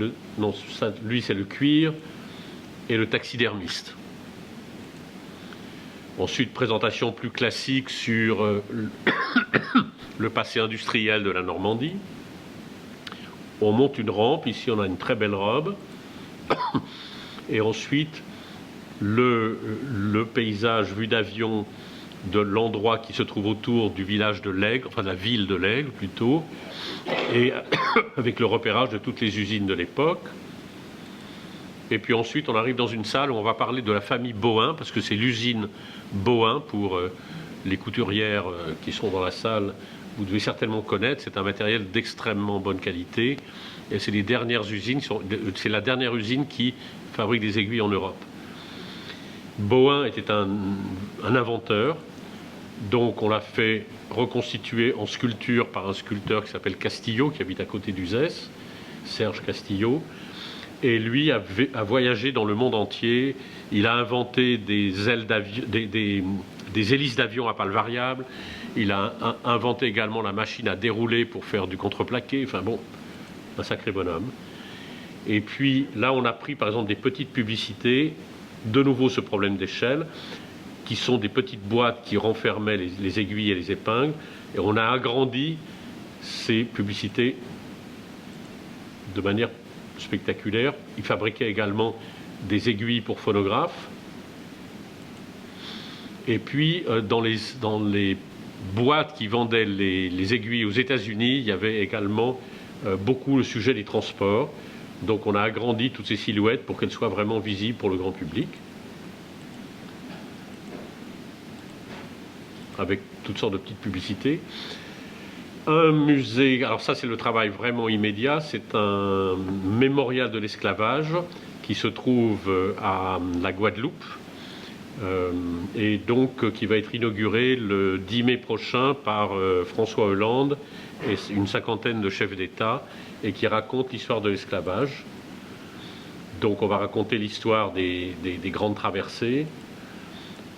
B: lui c'est le cuir et le taxidermiste. Ensuite, présentation plus classique sur le passé industriel de la Normandie. On monte une rampe, ici on a une très belle robe, et ensuite le paysage vu d'avion de l'endroit qui se trouve autour du village de l'Aigle, enfin de la ville de l'Aigle plutôt, et avec le repérage de toutes les usines de l'époque. Et puis ensuite on arrive dans une salle où on va parler de la famille Bohin, parce que c'est l'usine Bohin pour les couturières qui sont dans la salle. Vous devez certainement connaître, c'est un matériel d'extrêmement bonne qualité, et c'est les dernières usines, c'est la dernière usine qui fabrique des aiguilles en Europe. Bohin était un inventeur, donc on l'a fait reconstituer en sculpture par un sculpteur qui s'appelle Castillo, qui habite à côté d'Uzès, Serge Castillo, et lui a voyagé dans le monde entier. Il a inventé des ailes d'avion, des hélices d'avion à pales variables. Il a inventé également la machine à dérouler pour faire du contreplaqué. Enfin bon, un sacré bonhomme. Et puis là, on a pris par exemple des petites publicités, de nouveau ce problème d'échelle, qui sont des petites boîtes qui renfermaient les aiguilles et les épingles, et on a agrandi ces publicités de manière spectaculaire. Il fabriquait également des aiguilles pour phonographes. Et puis dans les boîtes qui vendaient les aiguilles aux États-Unis, il y avait également beaucoup le sujet des transports. Donc on a agrandi toutes ces silhouettes pour qu'elles soient vraiment visibles pour le grand public, avec toutes sortes de petites publicités. Un musée, alors ça c'est le travail vraiment immédiat, c'est un mémorial de l'esclavage qui se trouve à la Guadeloupe, et donc qui va être inauguré le 10 mai prochain par François Hollande et une cinquantaine de chefs d'État, et qui raconte l'histoire de l'esclavage. Donc on va raconter l'histoire des grandes traversées,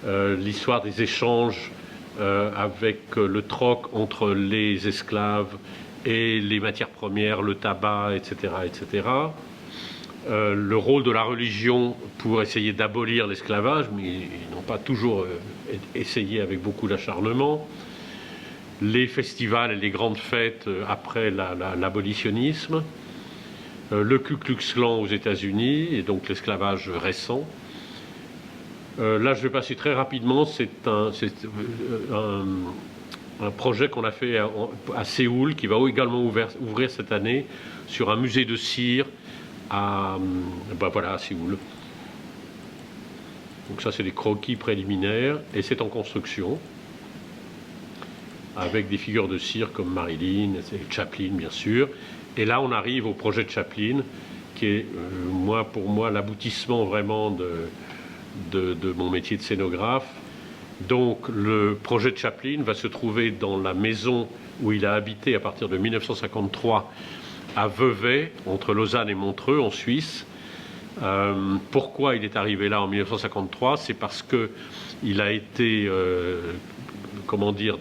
B: l'histoire des échanges avec le troc entre les esclaves et les matières premières, le tabac, etc., etc. Le rôle de la religion pour essayer d'abolir l'esclavage, mais ils n'ont pas toujours essayé avec beaucoup d'acharnement. Les festivals et les grandes fêtes après l'abolitionnisme, le Ku Klux Klan aux États-Unis, et donc l'esclavage récent. Là, je vais passer très rapidement. C'est un projet qu'on a fait à Séoul, qui va également ouvrir cette année, sur un musée de cire à Séoul. Donc ça, c'est des croquis préliminaires, et c'est en construction, avec des figures de cire comme Marilyn, et Chaplin bien sûr. Et là on arrive au projet de Chaplin, qui est pour moi l'aboutissement vraiment de mon métier de scénographe. Donc le projet de Chaplin va se trouver dans la maison où il a habité à partir de 1953 à Vevey, entre Lausanne et Montreux, en Suisse. Pourquoi il est arrivé là en 1953? C'est parce qu'il a été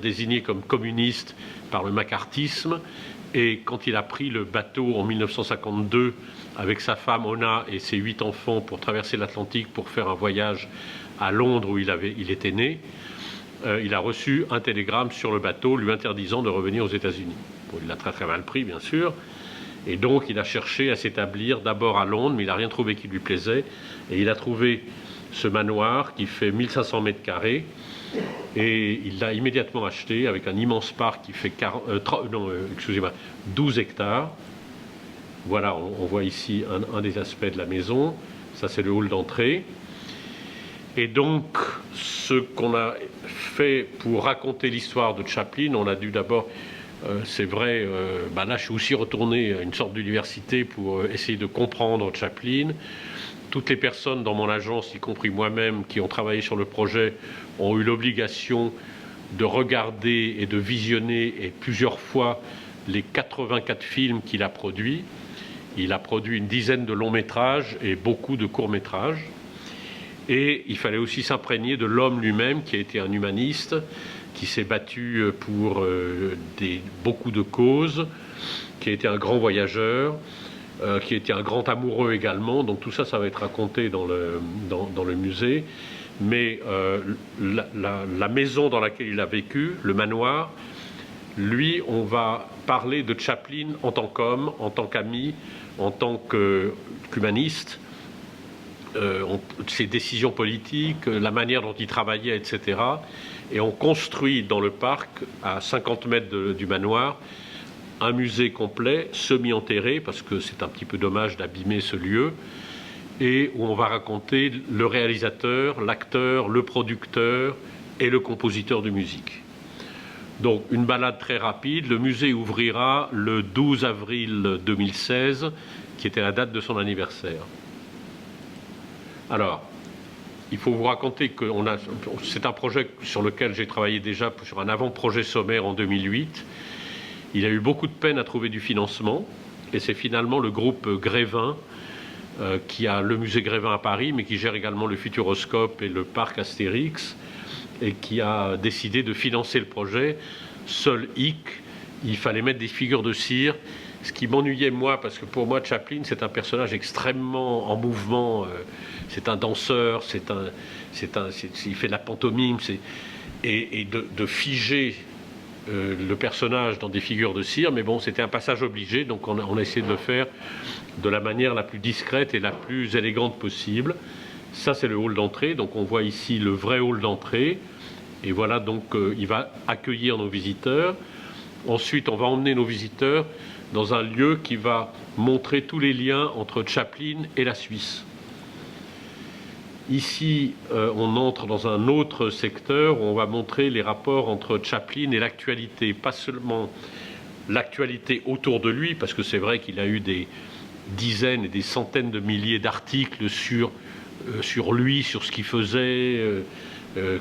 B: désigné comme communiste par le macartisme, et quand il a pris le bateau en 1952 avec sa femme Ona et ses 8 enfants pour traverser l'Atlantique pour faire un voyage à Londres où il était né, il a reçu un télégramme sur le bateau lui interdisant de revenir aux États-Unis. Bon, il l'a très très mal pris, bien sûr, et donc il a cherché à s'établir d'abord à Londres, mais il n'a rien trouvé qui lui plaisait, et il a trouvé ce manoir qui fait 1500 mètres carrés, et il l'a immédiatement acheté avec un immense parc qui fait 12 hectares. Voilà, on voit ici un des aspects de la maison. Ça, c'est le hall d'entrée. Et donc, ce qu'on a fait pour raconter l'histoire de Chaplin, on a dû d'abord, c'est vrai, là je suis aussi retourné à une sorte d'université pour essayer de comprendre Chaplin. Toutes les personnes dans mon agence, y compris moi-même, qui ont travaillé sur le projet, ont eu l'obligation de regarder et de visionner et plusieurs fois les 84 films qu'il a produits. Il a produit une dizaine de longs métrages et beaucoup de courts métrages. Et il fallait aussi s'imprégner de l'homme lui-même, qui a été un humaniste, qui s'est battu pour beaucoup de causes, qui a été un grand voyageur, qui était un grand amoureux également. Donc tout ça, ça va être raconté dans le musée. Mais la maison dans laquelle il a vécu, le manoir, lui, on va parler de Chaplin en tant qu'homme, en tant qu'ami, en tant qu'humaniste, ses décisions politiques, la manière dont il travaillait, etc. Et on construit dans le parc, à 50 mètres du manoir, un musée complet, semi-enterré, parce que c'est un petit peu dommage d'abîmer ce lieu, et où on va raconter le réalisateur, l'acteur, le producteur et le compositeur de musique. Donc une balade très rapide. Le musée ouvrira le 12 avril 2016, qui était la date de son anniversaire. Alors, il faut vous raconter que c'est un projet sur lequel j'ai travaillé déjà sur un avant-projet sommaire en 2008. Il a eu beaucoup de peine à trouver du financement, et c'est finalement le groupe Grévin, qui a le musée Grévin à Paris, mais qui gère également le Futuroscope et le parc Astérix, et qui a décidé de financer le projet. Seul hic, il fallait mettre des figures de cire, ce qui m'ennuyait moi, parce que pour moi Chaplin c'est un personnage extrêmement en mouvement, c'est un danseur, il fait de la pantomime, et de figer le personnage dans des figures de cire, mais bon, c'était un passage obligé, donc on a essayé de le faire de la manière la plus discrète et la plus élégante possible. Ça, c'est le hall d'entrée, donc on voit ici le vrai hall d'entrée, et voilà, donc il va accueillir nos visiteurs. Ensuite, on va emmener nos visiteurs dans un lieu qui va montrer tous les liens entre Chaplin et la Suisse. Ici, on entre dans un autre secteur où on va montrer les rapports entre Chaplin et l'actualité. Pas seulement l'actualité autour de lui, parce que c'est vrai qu'il a eu des dizaines et des centaines de milliers d'articles sur lui, sur ce qu'il faisait.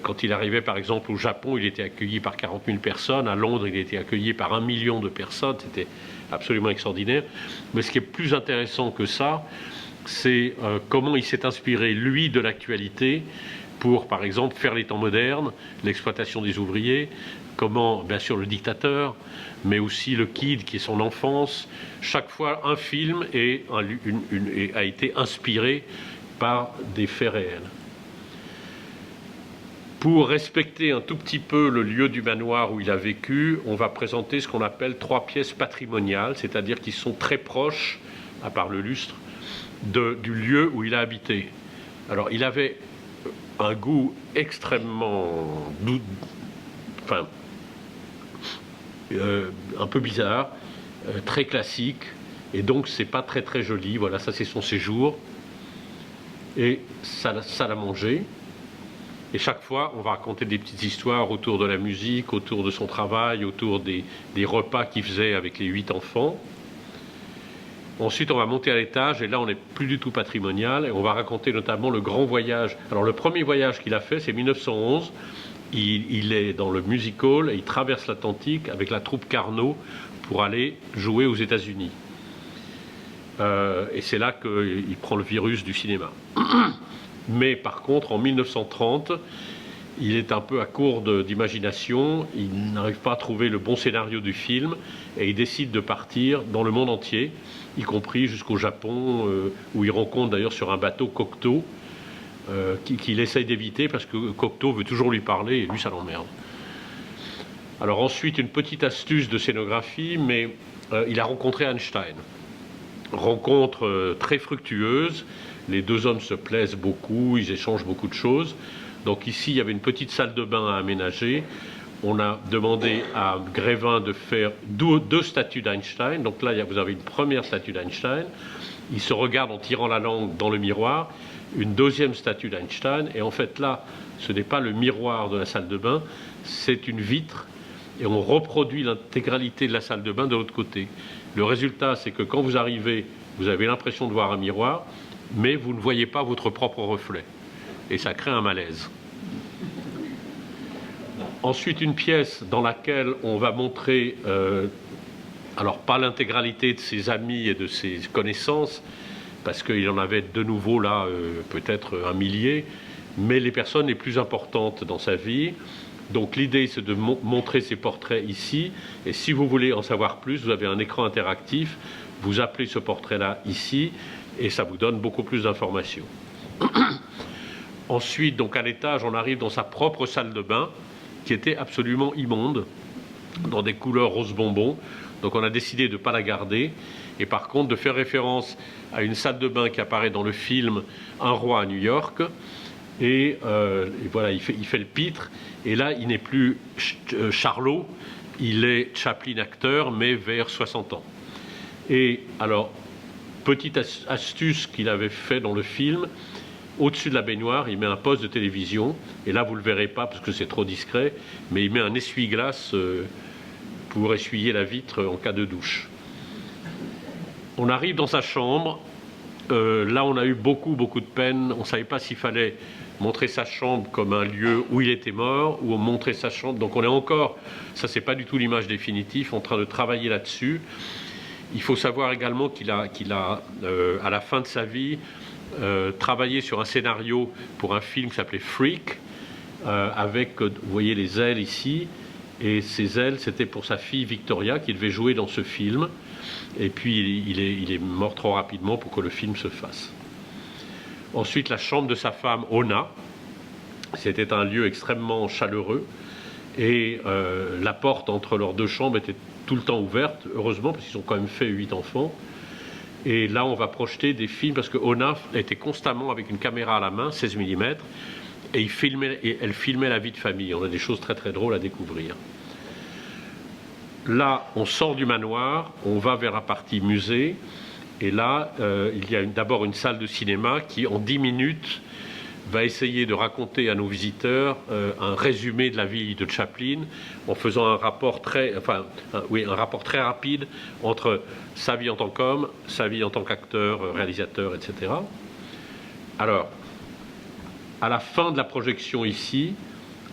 B: Quand il arrivait par exemple au Japon, il était accueilli par 40 000 personnes. À Londres, il était accueilli par 1 million de personnes. C'était absolument extraordinaire. Mais ce qui est plus intéressant que ça, c'est comment il s'est inspiré, lui, de l'actualité pour, par exemple, faire les temps modernes, l'exploitation des ouvriers, comment, bien sûr, le dictateur, mais aussi le Kid, qui est son enfance. Chaque fois, un film a été inspiré par des faits réels. Pour respecter un tout petit peu le lieu du manoir où il a vécu, on va présenter ce qu'on appelle 3 pièces patrimoniales, c'est-à-dire qui sont très proches, à part le lustre, du lieu où il a habité. Alors, il avait un goût extrêmement un peu bizarre, très classique, et donc c'est pas très très joli. Voilà, ça c'est son séjour, et ça l'a mangé. Et chaque fois, on va raconter des petites histoires autour de la musique, autour de son travail, autour des repas qu'il faisait avec les 8 enfants. Ensuite, on va monter à l'étage, et là, on n'est plus du tout patrimonial, et on va raconter notamment le grand voyage. Alors, le premier voyage qu'il a fait, c'est 1911. Il est dans le music hall, et il traverse l'Atlantique avec la troupe Carnot pour aller jouer aux États-Unis. Et c'est là qu'il prend le virus du cinéma. Mais par contre, en 1930, il est un peu à court d'imagination, il n'arrive pas à trouver le bon scénario du film, et il décide de partir dans le monde entier, y compris jusqu'au Japon, où il rencontre d'ailleurs sur un bateau Cocteau, qu'il essaye d'éviter parce que Cocteau veut toujours lui parler, et lui ça l'emmerde. Alors ensuite, une petite astuce de scénographie, mais il a rencontré Einstein. Rencontre très fructueuse, les deux hommes se plaisent beaucoup, ils échangent beaucoup de choses. Donc ici, il y avait une petite salle de bain à aménager. On a demandé à Grévin de faire deux statues d'Einstein. Donc là, vous avez une première statue d'Einstein. Il se regarde en tirant la langue dans le miroir. Une deuxième statue d'Einstein. Et en fait, là, ce n'est pas le miroir de la salle de bain, c'est une vitre. Et on reproduit l'intégralité de la salle de bain de l'autre côté. Le résultat, c'est que quand vous arrivez, vous avez l'impression de voir un miroir, mais vous ne voyez pas votre propre reflet. Et ça crée un malaise. Ensuite, une pièce dans laquelle on va montrer, alors pas l'intégralité de ses amis et de ses connaissances, parce qu'il en avait de nouveau là peut-être un millier, mais les personnes les plus importantes dans sa vie. Donc l'idée, c'est de montrer ces portraits ici, et si vous voulez en savoir plus, vous avez un écran interactif, vous appelez ce portrait-là ici, et ça vous donne beaucoup plus d'informations. Ensuite, donc à l'étage, on arrive dans sa propre salle de bain, qui était absolument immonde, dans des couleurs rose bonbon. Donc on a décidé de ne pas la garder, et par contre de faire référence à une salle de bain qui apparaît dans le film Un roi à New York. Et voilà, il fait le pitre, et là, il n'est plus Charlot, il est Chaplin acteur, mais vers 60 ans. Et alors, petite astuce qu'il avait fait dans le film, au-dessus de la baignoire, il met un poste de télévision, et là, vous ne le verrez pas parce que c'est trop discret, mais il met un essuie-glace pour essuyer la vitre en cas de douche. On arrive dans sa chambre. Là, on a eu beaucoup de peine. On ne savait pas s'il fallait montrer sa chambre comme un lieu où il était mort ou montrer sa chambre. Donc on est encore, ça c'est pas du tout l'image définitive, en train de travailler là-dessus. Il faut savoir également qu'il a à la fin de sa vie, travaillé sur un scénario pour un film qui s'appelait Freak, avec, vous voyez les ailes ici, et ces ailes, c'était pour sa fille Victoria qui devait jouer dans ce film. Et puis il est mort trop rapidement pour que le film se fasse. Ensuite, la chambre de sa femme, Ona. C'était un lieu extrêmement chaleureux. Et la porte entre leurs deux chambres était tout le temps ouverte, heureusement, parce qu'ils ont quand même fait 8 enfants. Et là, on va projeter des films, parce que Ona était constamment avec une caméra à la main, 16 mm, et elle filmait la vie de famille. On a des choses très très drôles à découvrir. Là, on sort du manoir, on va vers la partie musée, et là, il y a d'abord une salle de cinéma qui, en 10 minutes, va essayer de raconter à nos visiteurs un résumé de la vie de Chaplin, en faisant un rapport très rapide entre sa vie en tant qu'homme, sa vie en tant qu'acteur, réalisateur, etc. Alors, à la fin de la projection ici,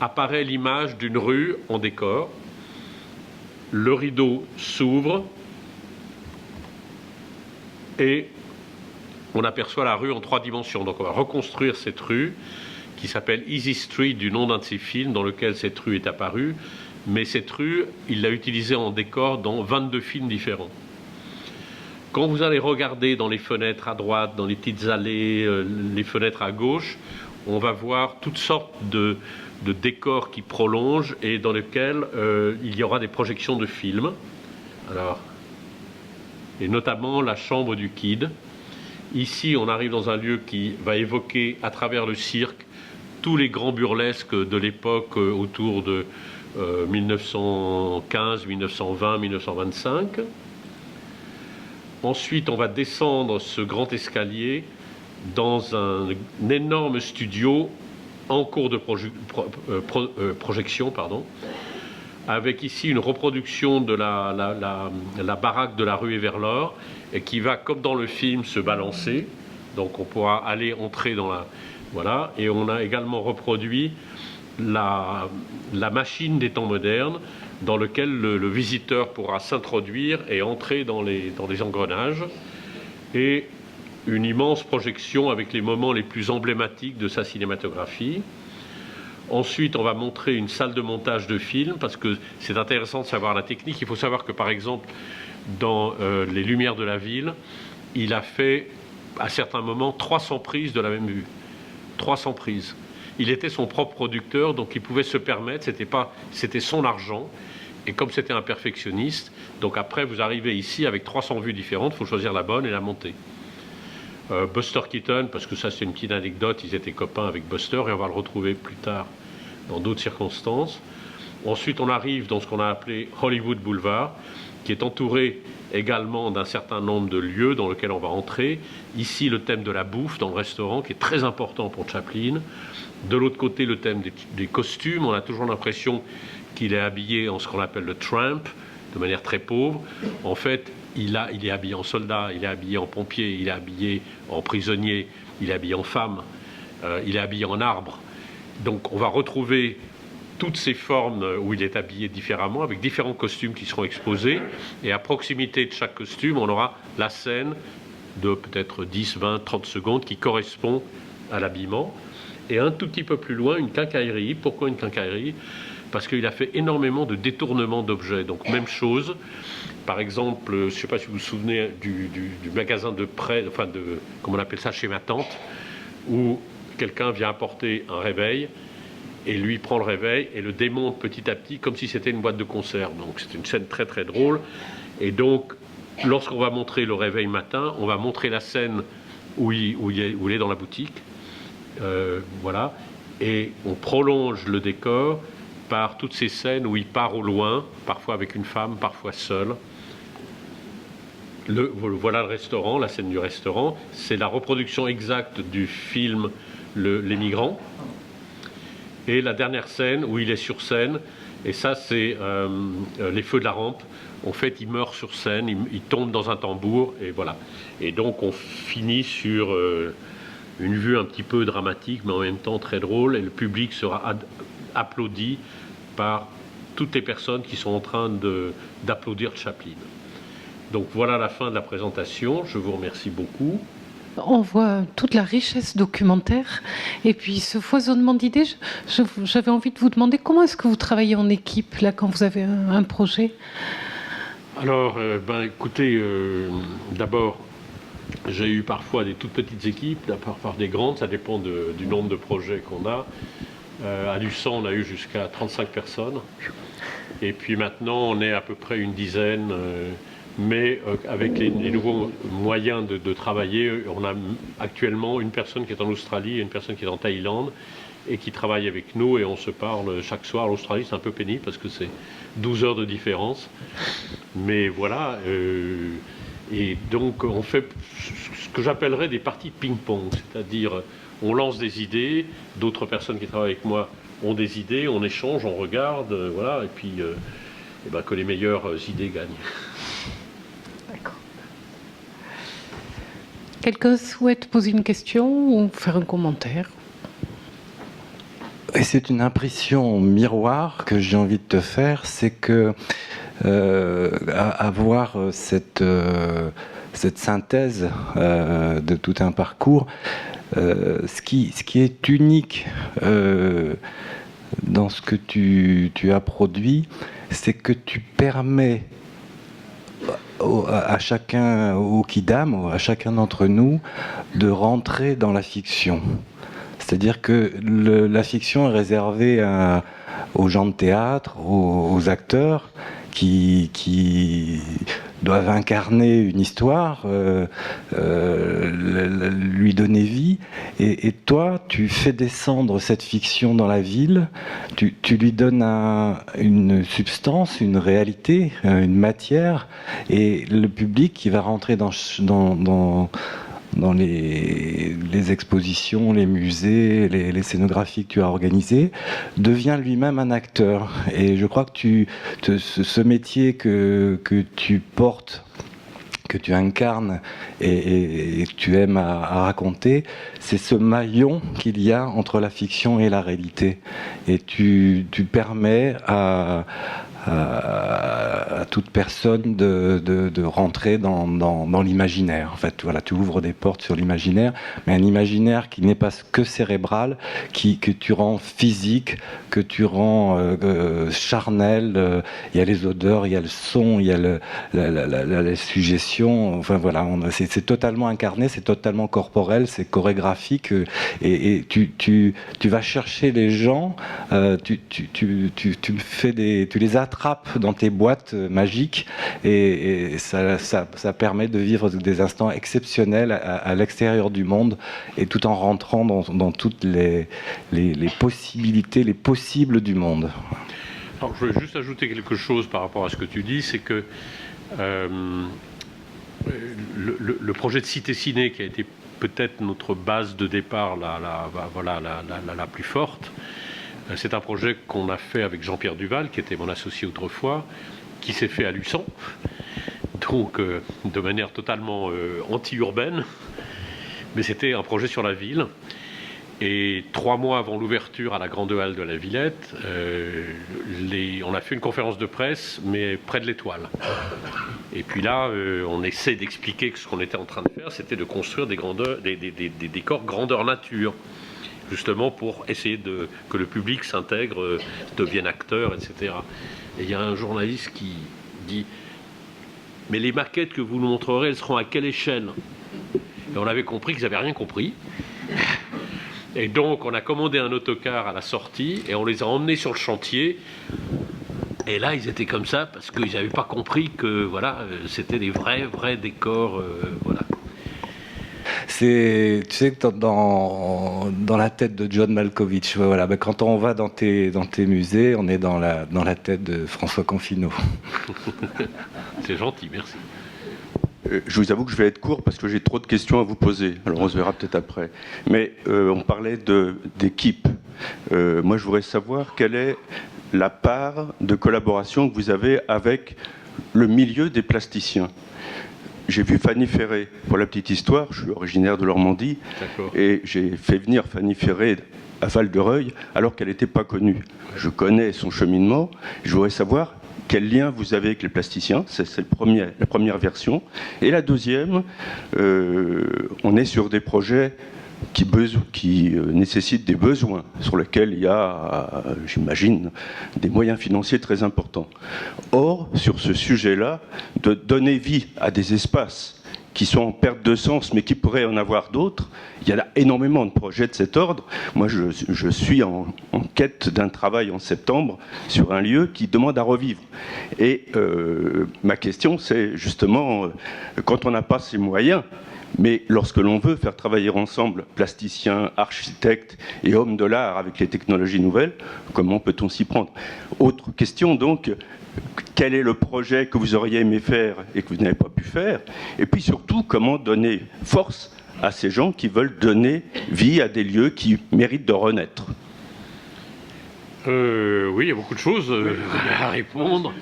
B: apparaît l'image d'une rue en décor. Le rideau s'ouvre et on aperçoit la rue en 3 dimensions. Donc on va reconstruire cette rue qui s'appelle Easy Street, du nom d'un de ses films dans lequel cette rue est apparue. Mais cette rue, il l'a utilisée en décor dans 22 films différents. Quand vous allez regarder dans les fenêtres à droite, dans les petites allées, les fenêtres à gauche, on va voir toutes sortes de décors qui prolongent et dans lesquels il y aura des projections de films. Alors, et notamment la chambre du Kid. Ici, on arrive dans un lieu qui va évoquer à travers le cirque tous les grands burlesques de l'époque autour de 1915, 1920, 1925. Ensuite, on va descendre ce grand escalier dans un énorme studio en cours de projection, avec ici une reproduction de la baraque de la rue Everlord, et qui va, comme dans le film, se balancer. Donc on pourra entrer dans la... Voilà. Et on a également reproduit la machine des temps modernes, dans lequel le visiteur pourra s'introduire et entrer dans les engrenages. et une immense projection avec les moments les plus emblématiques de sa cinématographie. Ensuite, on va montrer une salle de montage de films, parce que c'est intéressant de savoir la technique. Il faut savoir que, par exemple, dans Les Lumières de la ville, il a fait, à certains moments, 300 prises de la même vue. 300 prises. Il était son propre producteur, donc il pouvait se permettre, c'était son argent. Et comme c'était un perfectionniste, donc après, vous arrivez ici avec 300 vues différentes, il faut choisir la bonne et la monter. Buster Keaton, parce que ça c'est une petite anecdote, ils étaient copains avec Buster et on va le retrouver plus tard dans d'autres circonstances. Ensuite on arrive dans ce qu'on a appelé Hollywood Boulevard, qui est entouré également d'un certain nombre de lieux dans lesquels on va entrer. Ici le thème de la bouffe dans le restaurant qui est très important pour Chaplin. De l'autre côté le thème des costumes, on a toujours l'impression qu'il est habillé en ce qu'on appelle le tramp, de manière très pauvre. En fait, il est habillé en soldat, il est habillé en pompier, il est habillé en prisonnier, il est habillé en femme, il est habillé en arbre. Donc on va retrouver toutes ces formes où il est habillé différemment, avec différents costumes qui seront exposés. Et à proximité de chaque costume, on aura la scène de peut-être 10, 20, 30 secondes qui correspond à l'habillement. Et un tout petit peu plus loin, une quincaillerie. Pourquoi une quincaillerie ? Parce qu'il a fait énormément de détournements d'objets. Donc même chose. Par exemple, je ne sais pas si vous vous souvenez du magasin de prêt, enfin comment on appelle ça, chez ma tante, où quelqu'un vient apporter un réveil et lui prend le réveil et le démonte petit à petit comme si c'était une boîte de conserve. Donc c'est une scène très très drôle. Et donc, lorsqu'on va montrer le réveil matin, on va montrer la scène où il est dans la boutique. Voilà. Et on prolonge le décor par toutes ces scènes où il part au loin, parfois avec une femme, parfois seul. Voilà le restaurant, la scène du restaurant. C'est la reproduction exacte du film Les Migrants. Et la dernière scène où il est sur scène, et ça c'est Les Feux de la Rampe. En fait, il meurt sur scène, il tombe dans un tambour, et voilà. Et donc on finit sur une vue un petit peu dramatique, mais en même temps très drôle, et le public sera applaudi par toutes les personnes qui sont en train d'applaudir Chaplin. Donc voilà la fin de la présentation. Je vous remercie beaucoup.
C: On voit toute la richesse documentaire et puis ce foisonnement d'idées. J'avais envie de vous demander comment est-ce que vous travaillez en équipe là quand vous avez un projet.
B: Alors, écoutez, d'abord, j'ai eu parfois des toutes petites équipes, parfois des grandes, ça dépend du nombre de projets qu'on a. À Luçon, on a eu jusqu'à 35 personnes. Et puis maintenant, on est à peu près une dizaine. Mais avec les nouveaux moyens de travailler, on a actuellement une personne qui est en Australie et une personne qui est en Thaïlande et qui travaille avec nous et on se parle chaque soir. L'Australie, c'est un peu pénible parce que c'est 12 heures de différence. Mais voilà. Et donc, on fait ce que j'appellerais des parties ping-pong, c'est-à-dire on lance des idées, d'autres personnes qui travaillent avec moi ont des idées, on échange, on regarde, voilà, et puis que les meilleures idées gagnent.
C: D'accord. Quelqu'un souhaite poser une question ou faire un commentaire ?
D: Et c'est une impression miroir que j'ai envie de te faire, c'est que avoir cette synthèse de tout un parcours, ce qui est unique dans ce que tu as produit, c'est que tu permets à chacun, au Quidam, à chacun d'entre nous, de rentrer dans la fiction. C'est-à-dire que la fiction est réservée aux gens de théâtre, aux acteurs qui doivent incarner une histoire, lui donner vie. Et toi, tu fais descendre cette fiction dans la ville, tu lui donnes une substance, une réalité, une matière, et le public qui va rentrer dans les expositions, les musées, les scénographies que tu as organisées, devient lui-même un acteur. Et je crois que ce métier que tu portes, que tu incarnes et que tu aimes à raconter, c'est ce maillon qu'il y a entre la fiction et la réalité. Et tu permets à à toute personne de rentrer dans l'imaginaire. En fait, voilà, tu ouvres des portes sur l'imaginaire, mais un imaginaire qui n'est pas que cérébral, que tu rends physique, que tu rends charnel. Il y a les odeurs, il y a le son, il y a la suggestion. Enfin voilà, c'est totalement incarné, c'est totalement corporel, c'est chorégraphique, et tu vas chercher les gens, tu les attrapes dans tes boîtes magiques, et ça permet de vivre des instants exceptionnels à l'extérieur du monde, et tout en rentrant dans toutes les possibilités, les possibles du monde.
B: Alors, je veux juste ajouter quelque chose par rapport à ce que tu dis, c'est que le projet de Cité Ciné, qui a été peut-être notre base de départ la plus forte, c'est un projet qu'on a fait avec Jean-Pierre Duval, qui était mon associé autrefois, qui s'est fait à Luçon, donc de manière totalement anti-urbaine, mais c'était un projet sur la ville. Et 3 mois avant l'ouverture à la Grande Halle de la Villette, on a fait une conférence de presse, mais près de l'Étoile. Et puis là, on essaie d'expliquer que ce qu'on était en train de faire, c'était de construire des décors grandeur nature, justement pour essayer que le public s'intègre, devienne acteur, etc. Et il y a un journaliste qui dit « Mais les maquettes que vous nous montrerez, elles seront à quelle échelle ?» Et on avait compris qu'ils n'avaient rien compris. Et donc, on a commandé un autocar à la sortie et on les a emmenés sur le chantier. Et là, ils étaient comme ça parce qu'ils n'avaient pas compris que voilà, c'était des vrais décors. Voilà.
D: Tu sais que dans la tête de John Malkovich, voilà, quand on va dans tes musées, on est dans la tête de François Confinot.
B: C'est gentil, merci.
E: Je vous avoue que je vais être court parce que j'ai trop de questions à vous poser. Alors on se verra peut-être après. Mais on parlait d'équipe. Moi, je voudrais savoir quelle est la part de collaboration que vous avez avec le milieu des plasticiens. J'ai vu Fanny Ferré, pour la petite histoire, je suis originaire de Normandie, et j'ai fait venir Fanny Ferré à Val-de-Reuil alors qu'elle n'était pas connue. Je connais son cheminement, je voudrais savoir quel lien vous avez avec les plasticiens, c'est la première version. Et la deuxième, on est sur des projets qui nécessitent des besoins, sur lesquels il y a, j'imagine, des moyens financiers très importants. Or, sur ce sujet-là, de donner vie à des espaces qui sont en perte de sens, mais qui pourraient en avoir d'autres. Il y a énormément de projets de cet ordre. Moi, je suis en quête d'un travail en septembre sur un lieu qui demande à revivre. Et ma question, c'est justement, quand on n'a pas ces moyens, mais lorsque l'on veut faire travailler ensemble plasticiens, architectes et hommes de l'art avec les technologies nouvelles, comment peut-on s'y prendre? Autre question donc, quel est le projet que vous auriez aimé faire et que vous n'avez pas pu faire? Et puis surtout, comment donner force à ces gens qui veulent donner vie à des lieux qui méritent de renaître?
B: Oui, il y a beaucoup de choses à répondre.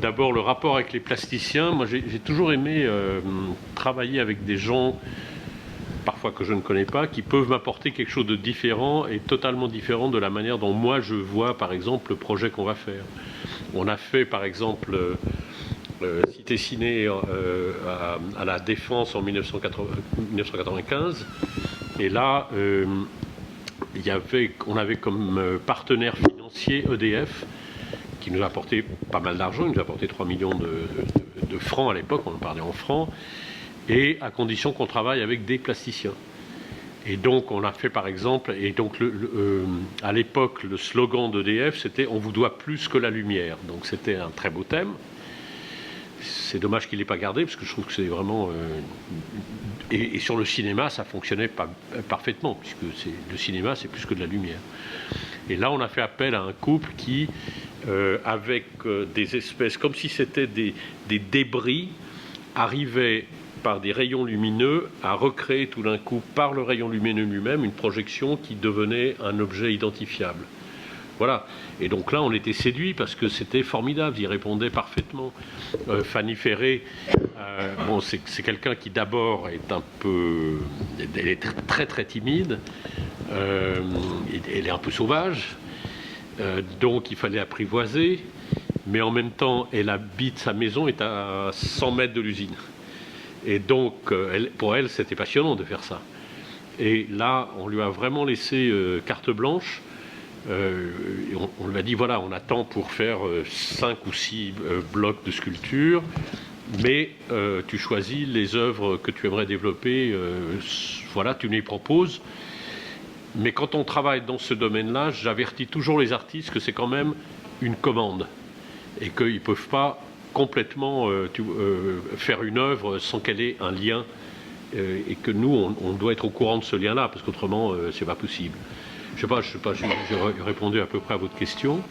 B: D'abord, le rapport avec les plasticiens. Moi, j'ai toujours aimé travailler avec des gens, parfois que je ne connais pas, qui peuvent m'apporter quelque chose de différent et totalement différent de la manière dont moi je vois, par exemple, le projet qu'on va faire. On a fait, par exemple, Cité Ciné à la Défense en 1995. Et là, on avait comme partenaire financier EDF, qui nous a apporté pas mal d'argent. Il nous a apporté 3 millions de francs à l'époque, on en parlait en francs, et à condition qu'on travaille avec des plasticiens. Et donc on a fait par exemple, et donc à l'époque le slogan d'EDF c'était « On vous doit plus que la lumière ». Donc c'était un très beau thème. C'est dommage qu'il n'ait pas gardé, parce que je trouve que c'est vraiment... Et sur le cinéma, ça fonctionnait parfaitement, puisque le cinéma, c'est plus que de la lumière. Et là, on a fait appel à un couple qui, avec des espèces, comme si c'était des débris, arrivait par des rayons lumineux à recréer tout d'un coup, par le rayon lumineux lui-même, une projection qui devenait un objet identifiable. Voilà. Et donc là, on était séduits parce que c'était formidable. Ils répondaient parfaitement. Fanny Ferré, bon, c'est quelqu'un qui d'abord est un peu... Elle est très très timide. Elle est un peu sauvage. Donc il fallait apprivoiser, mais en même temps, sa maison est à 100 mètres de l'usine. Et donc, pour elle, c'était passionnant de faire ça. Et là, on lui a vraiment laissé carte blanche. On lui a dit, voilà, on attend pour faire 5 ou 6 blocs de sculpture, mais tu choisis les œuvres que tu aimerais développer, voilà, tu nous les proposes. Mais quand on travaille dans ce domaine-là, j'avertis toujours les artistes que c'est quand même une commande et qu'ils ne peuvent pas complètement faire une œuvre sans qu'elle ait un lien et que nous, on doit être au courant de ce lien-là parce qu'autrement, c'est pas possible. Je ne sais pas si j'ai répondu à peu près à votre question.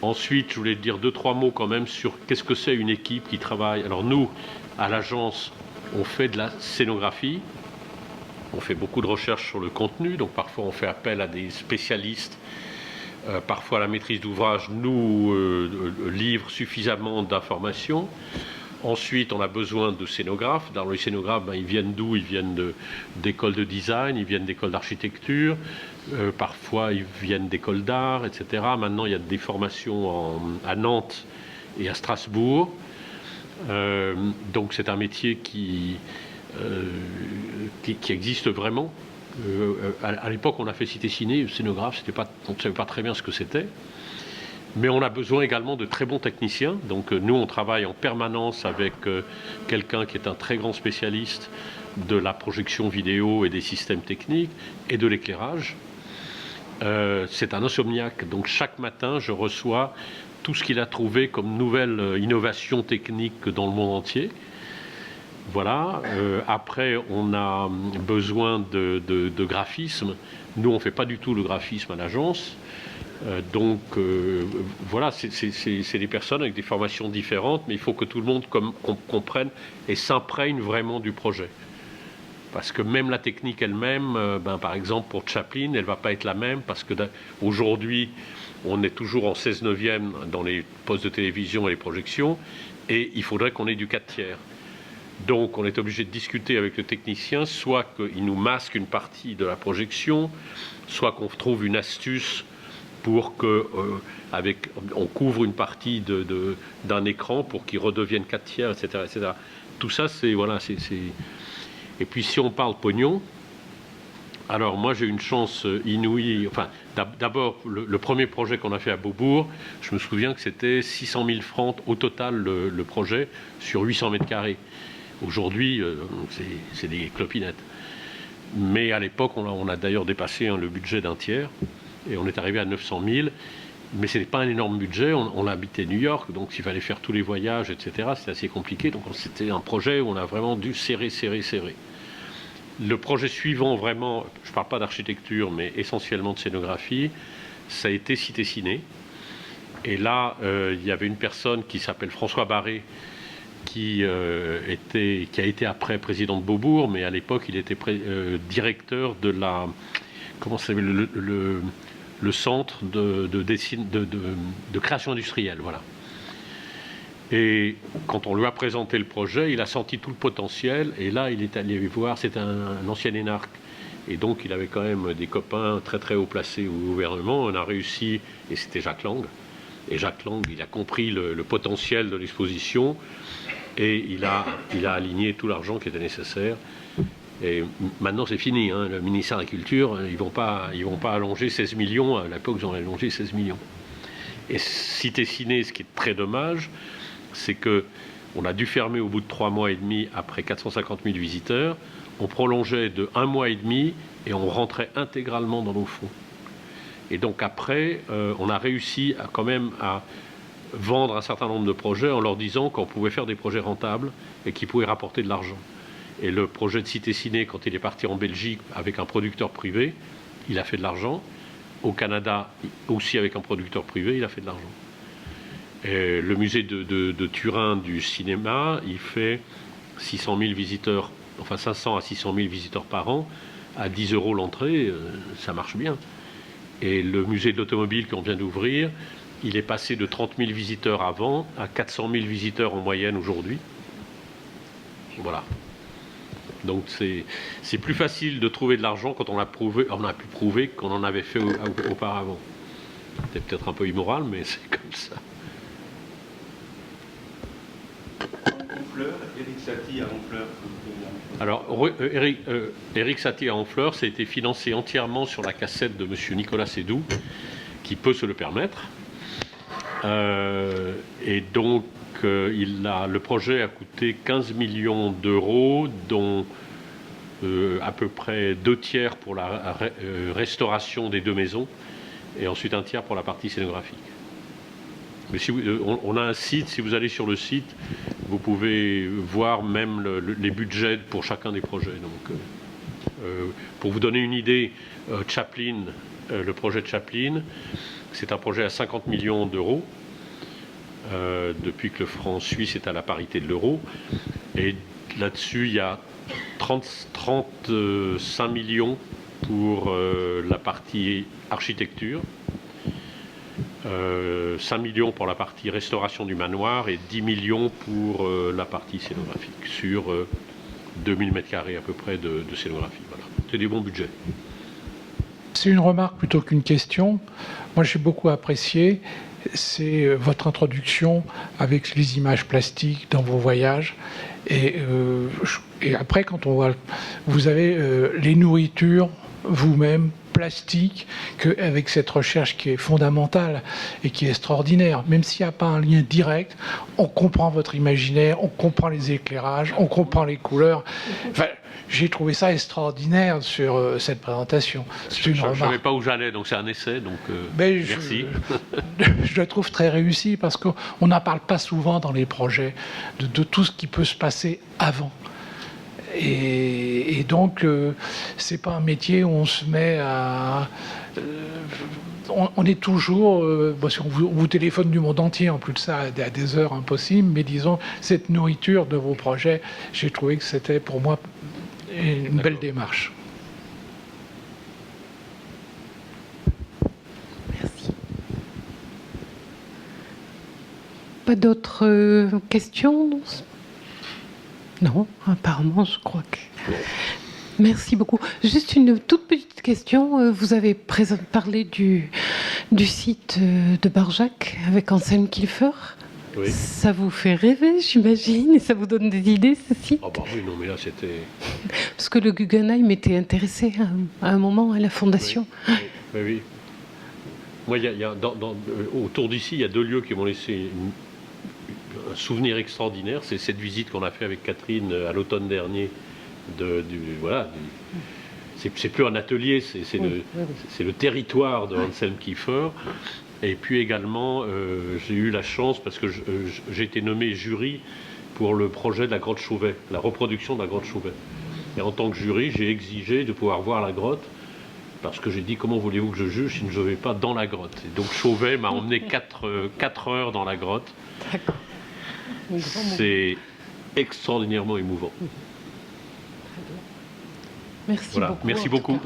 B: Ensuite, je voulais dire 2-3 mots quand même sur qu'est-ce que c'est une équipe qui travaille. Alors nous, à l'agence, on fait de la scénographie. On fait beaucoup de recherches sur le contenu, donc parfois on fait appel à des spécialistes. Parfois la maîtrise d'ouvrage nous livre suffisamment d'informations. Ensuite, on a besoin de scénographes. Dans les scénographes, ils viennent d'où? Ils viennent d'écoles de design, ils viennent d'écoles d'architecture, parfois ils viennent d'écoles d'art, etc. Maintenant, il y a des formations à Nantes et à Strasbourg. Donc c'est un métier qui existe vraiment. À l'époque, on a fait Cité Ciné, scénographe, on ne savait pas très bien ce que c'était. Mais on a besoin également de très bons techniciens. Donc nous, on travaille en permanence avec quelqu'un qui est un très grand spécialiste de la projection vidéo et des systèmes techniques et de l'éclairage. C'est un insomniaque. Donc chaque matin, je reçois tout ce qu'il a trouvé comme nouvelle innovation technique dans le monde entier. Voilà. Après, on a besoin de graphisme. Nous, on ne fait pas du tout le graphisme à l'agence. Donc, voilà, c'est des personnes avec des formations différentes, mais il faut que tout le monde comprenne et s'imprègne vraiment du projet. Parce que même la technique elle-même, par exemple, pour Chaplin, elle ne va pas être la même, parce qu'aujourd'hui, on est toujours en 16/9 dans les postes de télévision et les projections, et il faudrait qu'on ait du 4/3. Donc on est obligé de discuter avec le technicien, soit qu'il nous masque une partie de la projection, soit qu'on trouve une astuce pour qu'on couvre une partie d'un écran pour qu'il redevienne 4/3, etc., etc. Tout ça, c'est... Voilà, Et puis si on parle pognon, alors moi j'ai une chance inouïe. Enfin, d'abord, le premier projet qu'on a fait à Beaubourg, je me souviens que c'était 600 000 francs au total le projet sur 800 mètres carrés. Aujourd'hui, c'est des clopinettes. Mais à l'époque, on a d'ailleurs dépassé le budget d'un tiers. Et on est arrivé à 900 000. Mais ce n'est pas un énorme budget. On habitait New York, donc s'il fallait faire tous les voyages, etc., c'était assez compliqué. Donc c'était un projet où on a vraiment dû serrer. Le projet suivant, vraiment, je ne parle pas d'architecture, mais essentiellement de scénographie, ça a été Cité Ciné. Et là, il y avait une personne qui s'appelle François Barré, qui a été après président de Beaubourg, mais à l'époque, il était directeur de la... Comment ça s'appelle le centre de création industrielle, voilà. Et quand on lui a présenté le projet, il a senti tout le potentiel, et là, il est allé voir, c'était un ancien énarque, et donc il avait quand même des copains très très haut placés au gouvernement. On a réussi, et c'était Jacques Lang, et Jacques Lang, il a compris le potentiel de l'exposition, et il a aligné tout l'argent qui était nécessaire. Et maintenant, c'est fini. Hein. Le ministère de la Culture, ils vont pas allonger 16 millions. À l'époque, ils ont allongé 16 millions. Et Cité Ciné, ce qui est très dommage, c'est qu'on a dû fermer au bout de 3 mois et demi après 450 000 visiteurs. On prolongeait de 1 mois et demi et on rentrait intégralement dans nos fonds. Et donc après, on a réussi quand même à vendre un certain nombre de projets en leur disant qu'on pouvait faire des projets rentables et qui pouvaient rapporter de l'argent. Et le projet de Cité Ciné, quand il est parti en Belgique avec un producteur privé, il a fait de l'argent. Au Canada, aussi avec un producteur privé, il a fait de l'argent. Et le musée de Turin du cinéma, il fait 600 000 visiteurs, enfin 500 à 600 000 visiteurs par an, à 10 € l'entrée, ça marche bien. Et le musée de l'automobile qu'on vient d'ouvrir, il est passé de 30 000 visiteurs avant à 400 000 visiteurs en moyenne aujourd'hui. Voilà. Donc c'est plus facile de trouver de l'argent quand on a pu prouver qu'on en avait fait auparavant. C'est peut-être un peu immoral, mais c'est comme ça.
E: Honfleur, Éric Satie à Honfleur.
B: Alors, Éric Satie à Honfleur, ça a été financé entièrement sur la cassette de M. Nicolas Sédou, qui peut se le permettre. Et donc, le projet a coûté 15 millions d'euros, dont à peu près 2/3 pour la restauration des 2 maisons, et ensuite 1/3 pour la partie scénographique. Mais si on a un site, si vous allez sur le site, vous pouvez voir même les budgets pour chacun des projets. Donc, pour vous donner une idée, Chaplin, le projet de Chaplin, c'est un projet à 50 millions d'euros, depuis que le franc suisse est à la parité de l'euro. Et là-dessus, il y a 35 millions pour la partie architecture, 5 millions pour la partie restauration du manoir et 10 millions pour la partie scénographique, sur 2000 m² à peu près de scénographie. Voilà. C'est des bons budgets.
F: C'est une remarque plutôt qu'une question. Moi, j'ai beaucoup apprécié, c'est votre introduction avec les images plastiques dans vos voyages. Et après, quand on voit, vous avez les nourritures vous-même plastiques, avec cette recherche qui est fondamentale et qui est extraordinaire. Même s'il n'y a pas un lien direct, on comprend votre imaginaire, on comprend les éclairages, on comprend les couleurs. Enfin, j'ai trouvé ça extraordinaire sur cette présentation. C'est une remarque.
B: Je ne savais pas où j'allais, donc c'est un essai, donc merci.
F: Je le trouve très réussi parce qu'on n'en parle pas souvent dans les projets de tout ce qui peut se passer avant. Et donc, c'est pas un métier où on se met à... on est toujours... si on vous téléphone du monde entier, en plus de ça, à des heures impossibles, mais disons, cette nourriture de vos projets, j'ai trouvé que c'était pour moi une belle démarche.
C: Merci. Pas d'autres questions ? Non, apparemment, je crois que... Merci beaucoup. Juste une toute petite question. Vous avez parlé du site de Barjac avec Anselme Kiefer.
B: Oui.
C: Ça vous fait rêver, j'imagine, et ça vous donne des idées, ce site ?
B: Ah bah oui, non, mais là, c'était...
C: Parce que le Guggenheim était intéressé à un moment à la fondation.
B: Oui. Moi, autour d'ici, il y a 2 lieux qui m'ont laissé un souvenir extraordinaire. C'est cette visite qu'on a fait avec Catherine à l'automne dernier. C'est plus un atelier, c'est le territoire de Anselme Kiefer. Et puis également, j'ai eu la chance, parce que j'ai été nommé jury pour le projet de la grotte Chauvet, la reproduction de la grotte Chauvet. Et en tant que jury, j'ai exigé de pouvoir voir la grotte, parce que j'ai dit, comment voulez-vous que je juge si je ne vais pas dans la grotte ? Et donc Chauvet m'a emmené 4 heures dans la grotte. C'est extraordinairement émouvant.
C: Merci
B: voilà.
C: beaucoup.
B: Merci beaucoup.